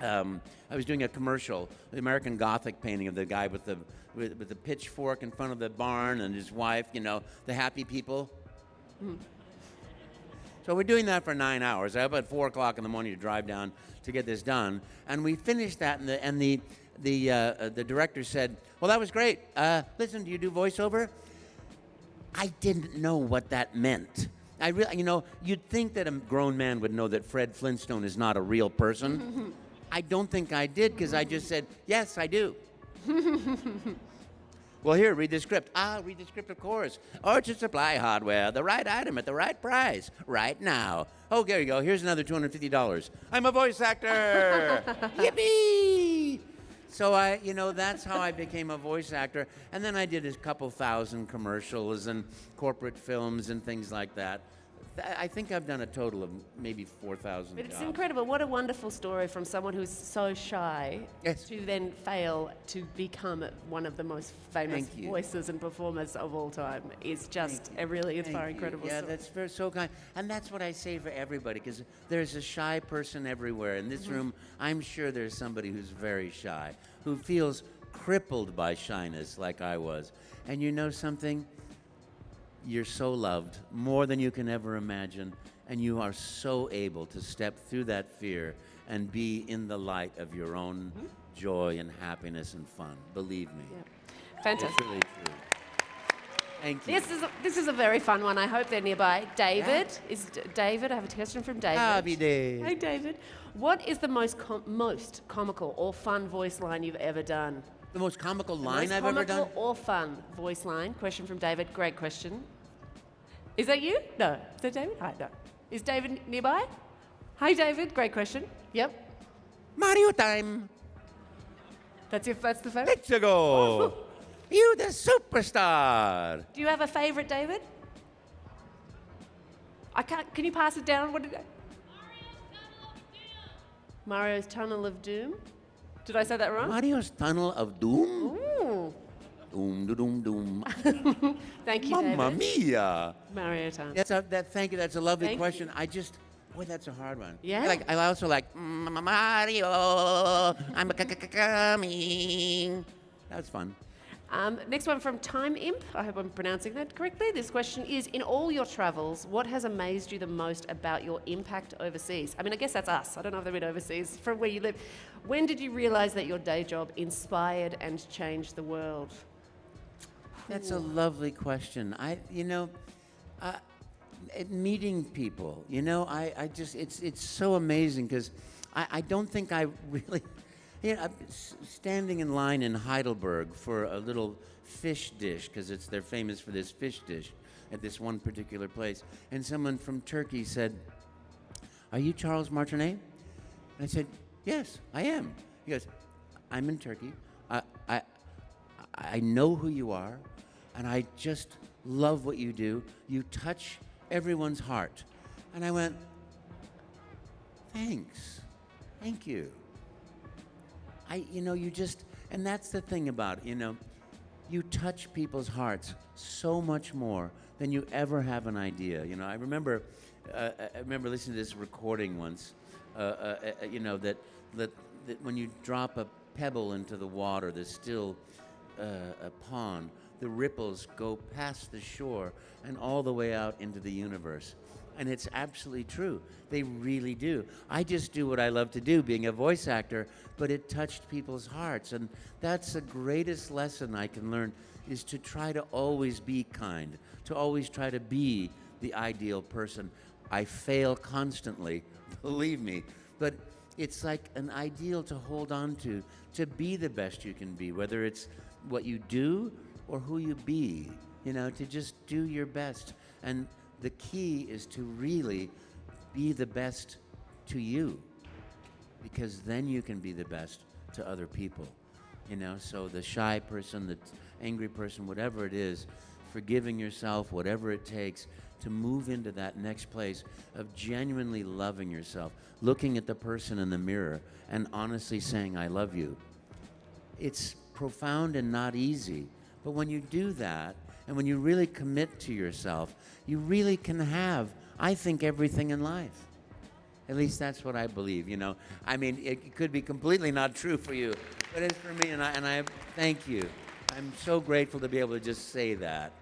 Speaker 3: I was doing a commercial, the American Gothic painting of the guy with the pitchfork in front of the barn and his wife, the happy people. Mm. So we're doing that for 9 hours. I up at 4 o'clock in the morning to drive down to get this done. And we finished that, and the director said, well, that was great. Listen, do you do voiceover? I didn't know what that meant. I really, you'd think that a grown man would know that Fred Flintstone is not a real person. I don't think I did, because I just said, yes, I do. Well, here, read the script. Read the script, of course. Orchard Supply Hardware, the right item at the right price, right now. Oh, there you go. Here's another $250. I'm a voice actor. Yippee! So that's how I became a voice actor. And then I did a couple thousand commercials and corporate films and things like that. I think I've done a total of maybe 4,000
Speaker 2: But it's
Speaker 3: jobs.
Speaker 2: incredible. What a wonderful story from someone who's so shy
Speaker 3: Yes.
Speaker 2: to then fail to become one of the most famous
Speaker 3: Thank you.
Speaker 2: voices and performers of all time. Is just a really inspiring, incredible
Speaker 3: Yeah,
Speaker 2: story.
Speaker 3: that's so kind. And that's what I say for everybody, because there's a shy person everywhere. In this room, I'm sure there's somebody who's very shy, who feels crippled by shyness like I was. And you know something? You're so loved, more than you can ever imagine, and you are so able to step through that fear and be in the light of your own joy and happiness and fun. Believe me.
Speaker 2: Yeah. Fantastic.
Speaker 3: It's really true. Thank you.
Speaker 2: This is a very fun one. I hope they're nearby. David, David, I have a question from David.
Speaker 3: Happy day.
Speaker 2: Hey, David. What is the most comical or fun voice line you've ever done?
Speaker 3: The most comical
Speaker 2: The
Speaker 3: line
Speaker 2: most
Speaker 3: I've ever done?
Speaker 2: comical or fun voice line? Question from David. Great question. Is that you? No. Is that David? Hi, no. Is David nearby? Hi, David. Great question. Yep.
Speaker 3: Mario time.
Speaker 2: That's the favorite?
Speaker 3: Let's go. You the superstar.
Speaker 2: Do you have a favorite, David? I can't. Can you pass it down? What did I? Mario's Tunnel of Doom. Did I say that wrong?
Speaker 3: Mario's Tunnel of Doom?
Speaker 2: Ooh.
Speaker 3: Doom, doom, doom.
Speaker 2: Thank you,
Speaker 3: Mamma
Speaker 2: David.
Speaker 3: mia.
Speaker 2: Mario time.
Speaker 3: Thank you. That's a lovely
Speaker 2: Thank
Speaker 3: question. Boy, that's a hard one.
Speaker 2: Yeah?
Speaker 3: I also like, Mario, I'm coming. That's fun.
Speaker 2: Next one from Time Imp. I hope I'm pronouncing that correctly. This question is, in all your travels, what has amazed you the most about your impact overseas? I mean, I guess that's us. I don't know if they've been overseas from where you live. When did you realize that your day job inspired and changed the world?
Speaker 3: That's a lovely question. Meeting people, it's so amazing, because I don't think I really, standing in line in Heidelberg for a little fish dish, because they're famous for this fish dish at this one particular place, and someone from Turkey said, "Are you Charles Martinet?" And I said, "Yes, I am." He goes, "I'm in Turkey. I know who you are, and I just love what you do. You touch everyone's heart." And I went, "Thanks. Thank you." And that's the thing about it, you touch people's hearts so much more than you ever have an idea. I remember listening to this recording once, that when you drop a pebble into the water, there's still a pond, the ripples go past the shore and all the way out into the universe. And it's absolutely true. They really do. I just do what I love to do, being a voice actor, but it touched people's hearts. And that's the greatest lesson I can learn, is to try to always be kind, to always try to be the ideal person. I fail constantly, believe me. But it's like an ideal to hold on to be the best you can be, whether it's what you do or who you be, to just do your best. And the key is to really be the best to you, because then you can be the best to other people, so the shy person, the angry person, whatever it is, forgiving yourself, whatever it takes to move into that next place of genuinely loving yourself, looking at the person in the mirror and honestly saying, I love you. It's profound and not easy, but when you do that, and when you really commit to yourself, you really can have, I think, everything in life. At least that's what I believe, I mean, it could be completely not true for you, but it's for me, and I thank you. I'm so grateful to be able to just say that,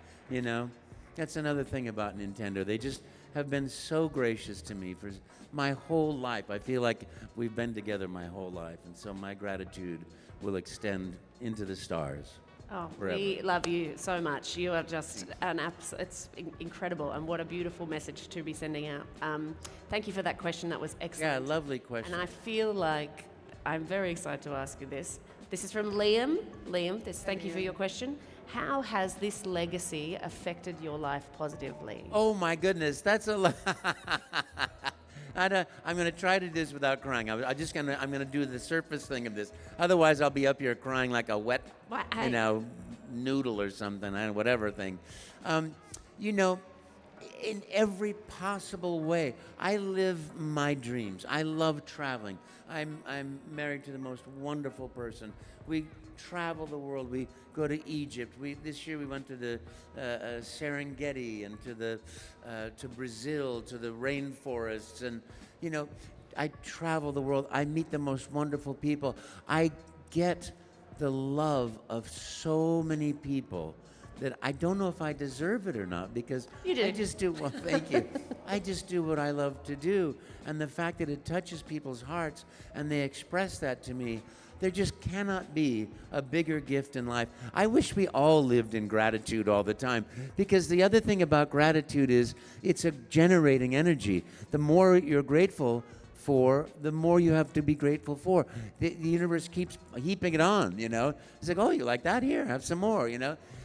Speaker 3: That's another thing about Nintendo. They just have been so gracious to me for my whole life. I feel like we've been together my whole life, and so my gratitude will extend into the stars.
Speaker 2: Oh,
Speaker 3: forever.
Speaker 2: We love you so much. You are just it's incredible, and what a beautiful message to be sending out. Thank you for that question. That was excellent.
Speaker 3: Yeah, lovely question.
Speaker 2: And I feel like I'm very excited to ask you this. This is from Liam. Liam, thank you for your question. How has this legacy affected your life positively?
Speaker 3: Oh my goodness, that's a lot. I'm going to try to do this without crying. I'm going to do the surface thing of this. Otherwise, I'll be up here crying like a wet, noodle or something, whatever thing. In every possible way, I live my dreams. I love traveling. I'm married to the most wonderful person. We travel the world. We go to Egypt. This year we went to the Serengeti and to Brazil, to the rainforests, and I travel the world. I meet the most wonderful people. I get the love of so many people that I don't know if I deserve it or not, because
Speaker 2: you do.
Speaker 3: I just do. Well, thank you. I just do what I love to do, and the fact that it touches people's hearts and they express that to me. There just cannot be a bigger gift in life. I wish we all lived in gratitude all the time, because the other thing about gratitude is it's a generating energy. The more you're grateful for, the more you have to be grateful for. The universe keeps heaping it on, It's like, oh, you like that? Here, have some more,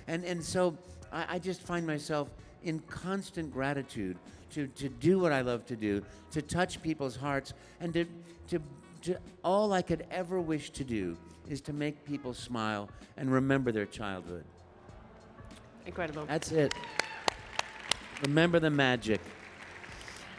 Speaker 3: And so I just find myself in constant gratitude to do what I love to do, to touch people's hearts, and to all I could ever wish to do is to make people smile and remember their childhood.
Speaker 2: Incredible.
Speaker 3: That's it. Remember the magic.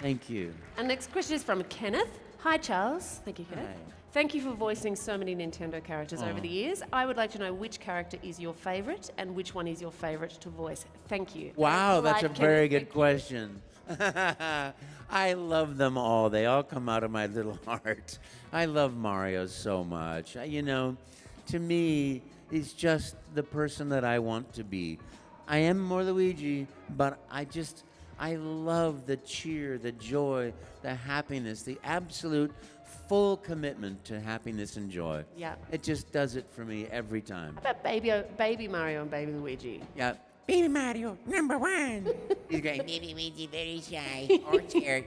Speaker 3: Thank you.
Speaker 2: And next question is from Kenneth. Hi, Charles. Thank you, Kenneth.
Speaker 3: Hi.
Speaker 2: Thank you for voicing so many Nintendo characters over the years. I would like to know which character is your favorite and which one is your favorite to voice. Thank you.
Speaker 3: Wow, that's a
Speaker 2: Kenneth.
Speaker 3: very good question. I love them all. They all come out of my little heart. I love Mario so much. To me, he's just the person that I want to be. I am more Luigi, but I love the cheer, the joy, the happiness, the absolute full commitment to happiness and joy.
Speaker 2: Yeah.
Speaker 3: It just does it for me every time.
Speaker 2: How about baby Mario and baby Luigi?
Speaker 3: Yeah. Baby Mario, number one. He's going, baby Luigi, very shy, or scared,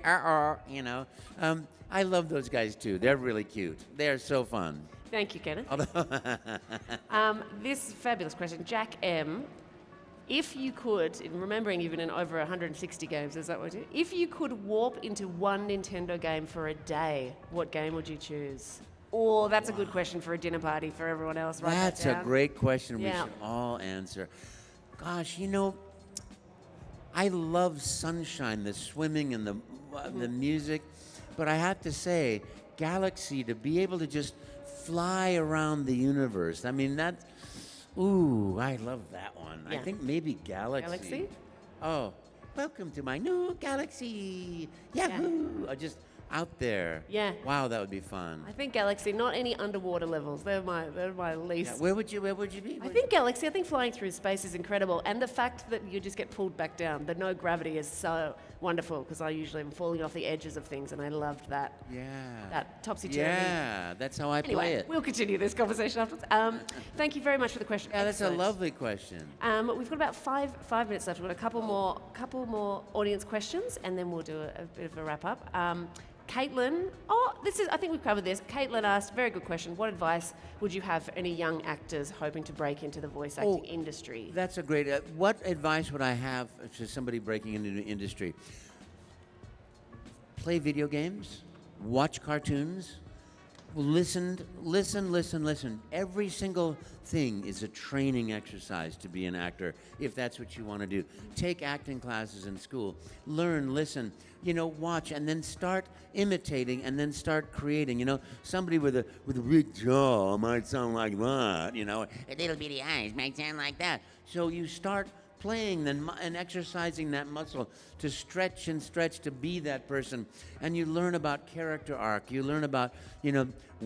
Speaker 3: I love those guys too. They're really cute. They are so fun.
Speaker 2: Thank you, Kenneth. This fabulous question, Jack M. If you could, remembering you've been in over 160 games, is that what you do? If you could warp into one Nintendo game for a day, what game would you choose? Oh, that's a good question for a dinner party for everyone else. Write that
Speaker 3: That's a
Speaker 2: down.
Speaker 3: great question we
Speaker 2: Yeah.
Speaker 3: should all answer. Gosh, I love sunshine, the swimming and the music, but I have to say, Galaxy, to be able to just fly around the universe, I mean, I love that one.
Speaker 2: Yeah.
Speaker 3: I think maybe Galaxy.
Speaker 2: Galaxy?
Speaker 3: Oh, welcome to my new Galaxy. Yahoo! Just out there.
Speaker 2: Yeah.
Speaker 3: Wow, that would be fun.
Speaker 2: I think Galaxy, not any underwater levels. They're my least.
Speaker 3: Yeah, where would you be?
Speaker 2: I think Galaxy, I think flying through space is incredible. And the fact that you just get pulled back down, the no gravity is so wonderful, because I usually am falling off the edges of things, and I loved that.
Speaker 3: Yeah.
Speaker 2: That topsy-turvy.
Speaker 3: Yeah, that's how I play
Speaker 2: Anyway,
Speaker 3: it.
Speaker 2: we'll continue this conversation afterwards. Thank you very much for the question.
Speaker 3: Yeah, that's a
Speaker 2: Excellent.
Speaker 3: lovely question.
Speaker 2: We've got about five minutes left. We've got a couple more audience questions, and then we'll do a bit of a wrap up. Caitlin, I think we've covered this. Caitlin asked, very good question, what advice would you have for any young actors hoping to break into the voice acting industry?
Speaker 3: That's a great. What advice would I have to somebody breaking into the industry? Play video games, watch cartoons, listen. Every single thing is a training exercise to be an actor, if that's what you want to do. Take acting classes in school, learn, listen, watch, and then start imitating, and then start creating. Somebody with a big jaw might sound like that, a little bitty eyes might sound like that. So you start playing and exercising that muscle to stretch and stretch to be that person, and you learn about character arc. You learn about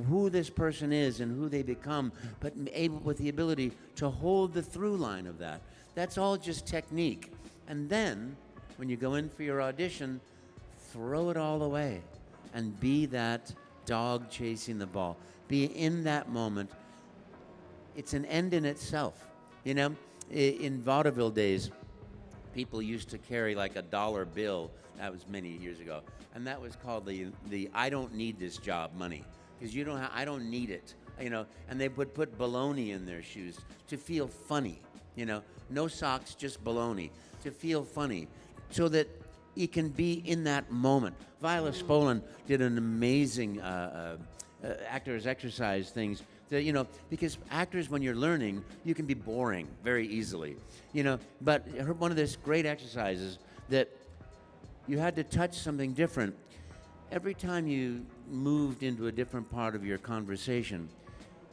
Speaker 3: who this person is and who they become, but able with the ability to hold the through line of that. That's all just technique. And then when you go in for your audition, throw it all away and be that dog chasing the ball. Be in that moment. It's an end in itself. In vaudeville days, people used to carry like a $1 bill. That was many years ago, and that was called the I don't need this job money, because I don't need it, And they would put bologna in their shoes to feel funny, no socks, just bologna to feel funny, so that you can be in that moment. Viola Spolin did an amazing actors exercise things. Because actors, when you're learning, you can be boring very easily, But one of these great exercises that you had to touch something different every time you moved into a different part of your conversation,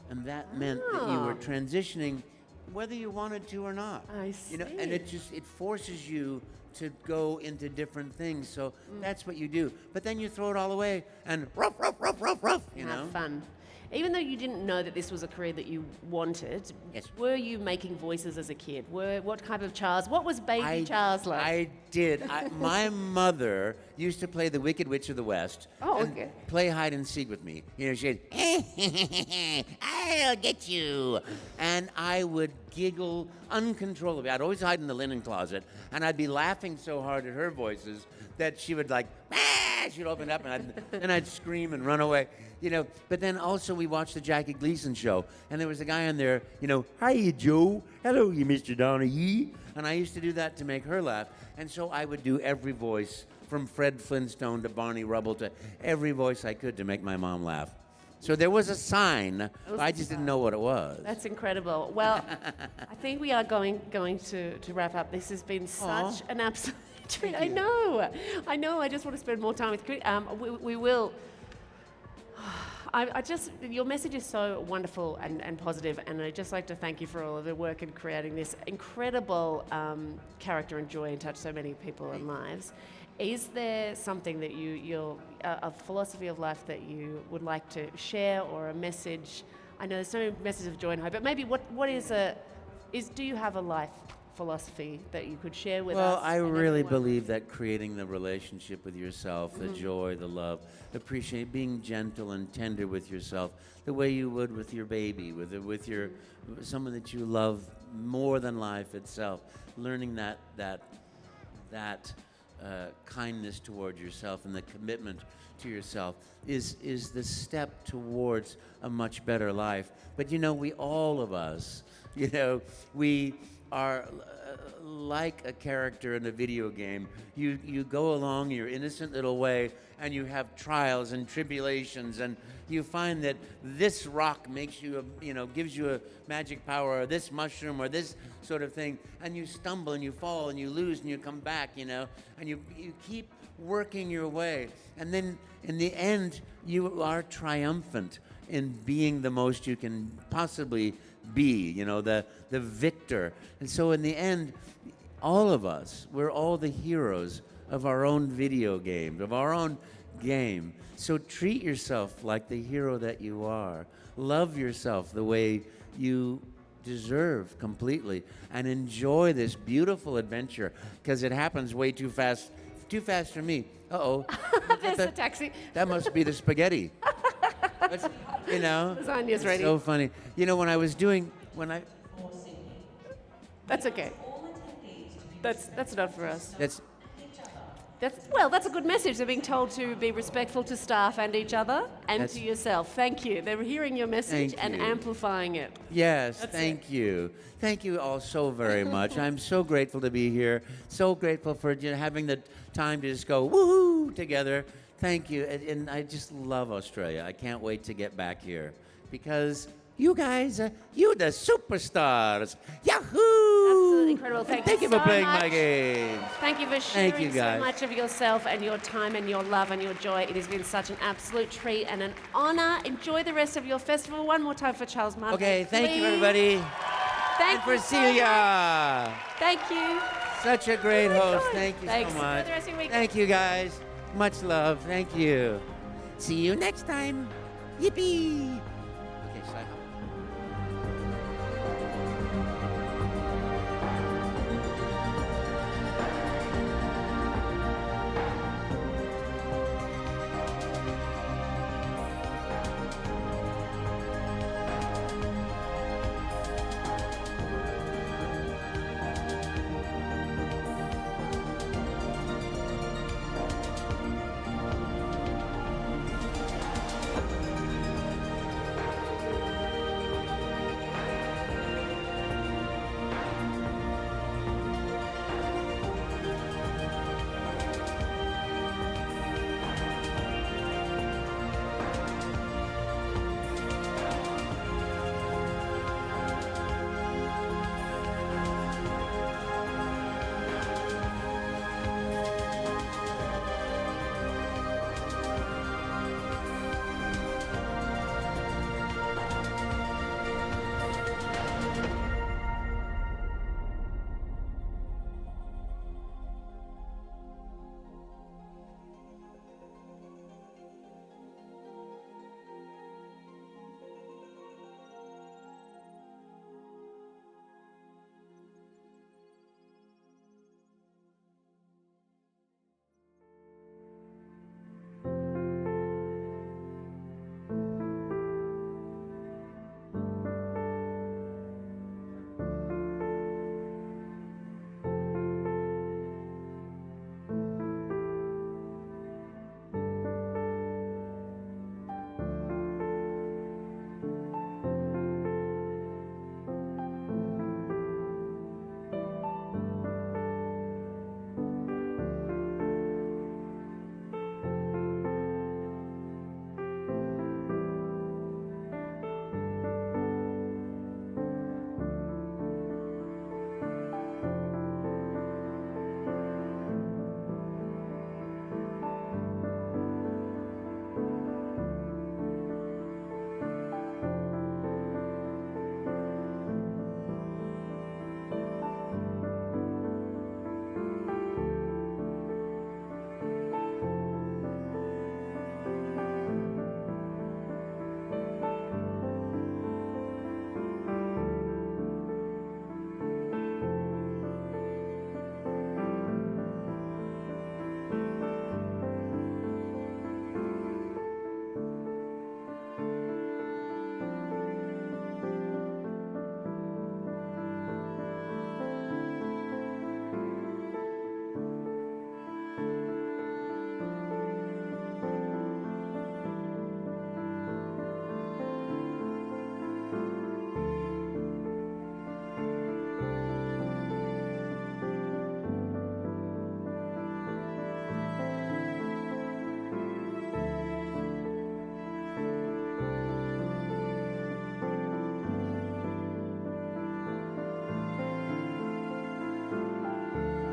Speaker 3: and that meant that you were transitioning, whether you wanted to or not.
Speaker 2: I see.
Speaker 3: And it forces you to go into different things. So that's what you do. But then you throw it all away and ruff,
Speaker 2: Have fun. Even though you didn't know that this was a career that you wanted,
Speaker 3: Yes.
Speaker 2: were you making voices as a kid? What kind of Charles? What was baby Charles like?
Speaker 3: I did. My mother used to play the Wicked Witch of the West.
Speaker 2: Oh,
Speaker 3: and
Speaker 2: okay.
Speaker 3: play hide and seek with me. She'd, I'll get you. And I would giggle uncontrollably. I'd always hide in the linen closet, and I'd be laughing so hard at her voices that she would she'd open up, and I'd scream and run away. But then also we watched the Jackie Gleason show, and there was a guy on there, hi, Joe. Hello, you Mr. Donaghy. And I used to do that to make her laugh. And so I would do every voice, from Fred Flintstone to Barney Rubble to every voice I could to make my mom laugh. So there was a sign, I just didn't know what it was.
Speaker 2: That's incredible. Well, I think we are going to wrap up. This has been such an absolute treat. I know. I just want to spend more time with Chris. We will. Your message is so wonderful and positive, and I'd just like to thank you for all of the work in creating this incredible character and joy and touch so many people and lives. Is there something that a philosophy of life that you would like to share, or a message? I know there's so many messages of joy and hope, but maybe do you have a life philosophy that you could share with us?
Speaker 3: Well, I really believe that creating the relationship with yourself, the joy, the love, appreciate being gentle and tender with yourself, the way you would with your baby, with someone that you love more than life itself. Learning that kindness toward yourself and the commitment to yourself is the step towards a much better life. But we all of us, we are like a character in a video game. You go along your innocent little way, and you have trials and tribulations, and you find that this rock makes you, gives you a magic power, or this mushroom, or this sort of thing, and you stumble and you fall and you lose and you come back, and you keep working your way, and then in the end you are triumphant in being the most you can possibly be, the victor. And so in the end, all of us, we're all the heroes of our own video game, of our own game. So treat yourself like the hero that you are. Love yourself the way you deserve completely, and enjoy this beautiful adventure, because it happens way too fast for me. Uh-oh.
Speaker 2: There's a taxi.
Speaker 3: That must be the spaghetti.
Speaker 2: Lasagna's ready.
Speaker 3: So funny.
Speaker 2: That's okay. That's not for us. That's a good message. They're being told to be respectful to staff and each other and to yourself. Thank you. They're hearing your message and amplifying it.
Speaker 3: Yes,
Speaker 2: That's
Speaker 3: thank you. Thank you all so very much. I'm so grateful to be here. So grateful for having the time to just go woohoo together. Thank you. And I just love Australia. I can't wait to get back here because you guys, you the superstars. Yahoo!
Speaker 2: Absolutely incredible.
Speaker 3: Thank you for
Speaker 2: so
Speaker 3: playing
Speaker 2: much.
Speaker 3: my games.
Speaker 2: Thank you for sharing
Speaker 3: Thank you,
Speaker 2: so
Speaker 3: guys.
Speaker 2: much of yourself and your time and your love and your joy. It has been such an absolute treat and an honor. Enjoy the rest of your festival. One more time for Charles Martinet.
Speaker 3: Okay, thank you,
Speaker 2: please.
Speaker 3: everybody.
Speaker 2: Thank
Speaker 3: And for
Speaker 2: you so
Speaker 3: Celia.
Speaker 2: much. Thank you.
Speaker 3: Such a great host. Thank you
Speaker 2: Thanks.
Speaker 3: so
Speaker 2: Enjoy
Speaker 3: much.
Speaker 2: the rest of your week.
Speaker 3: Thank you, guys. Much love. Thank you. See you next time. Yippee. Okay,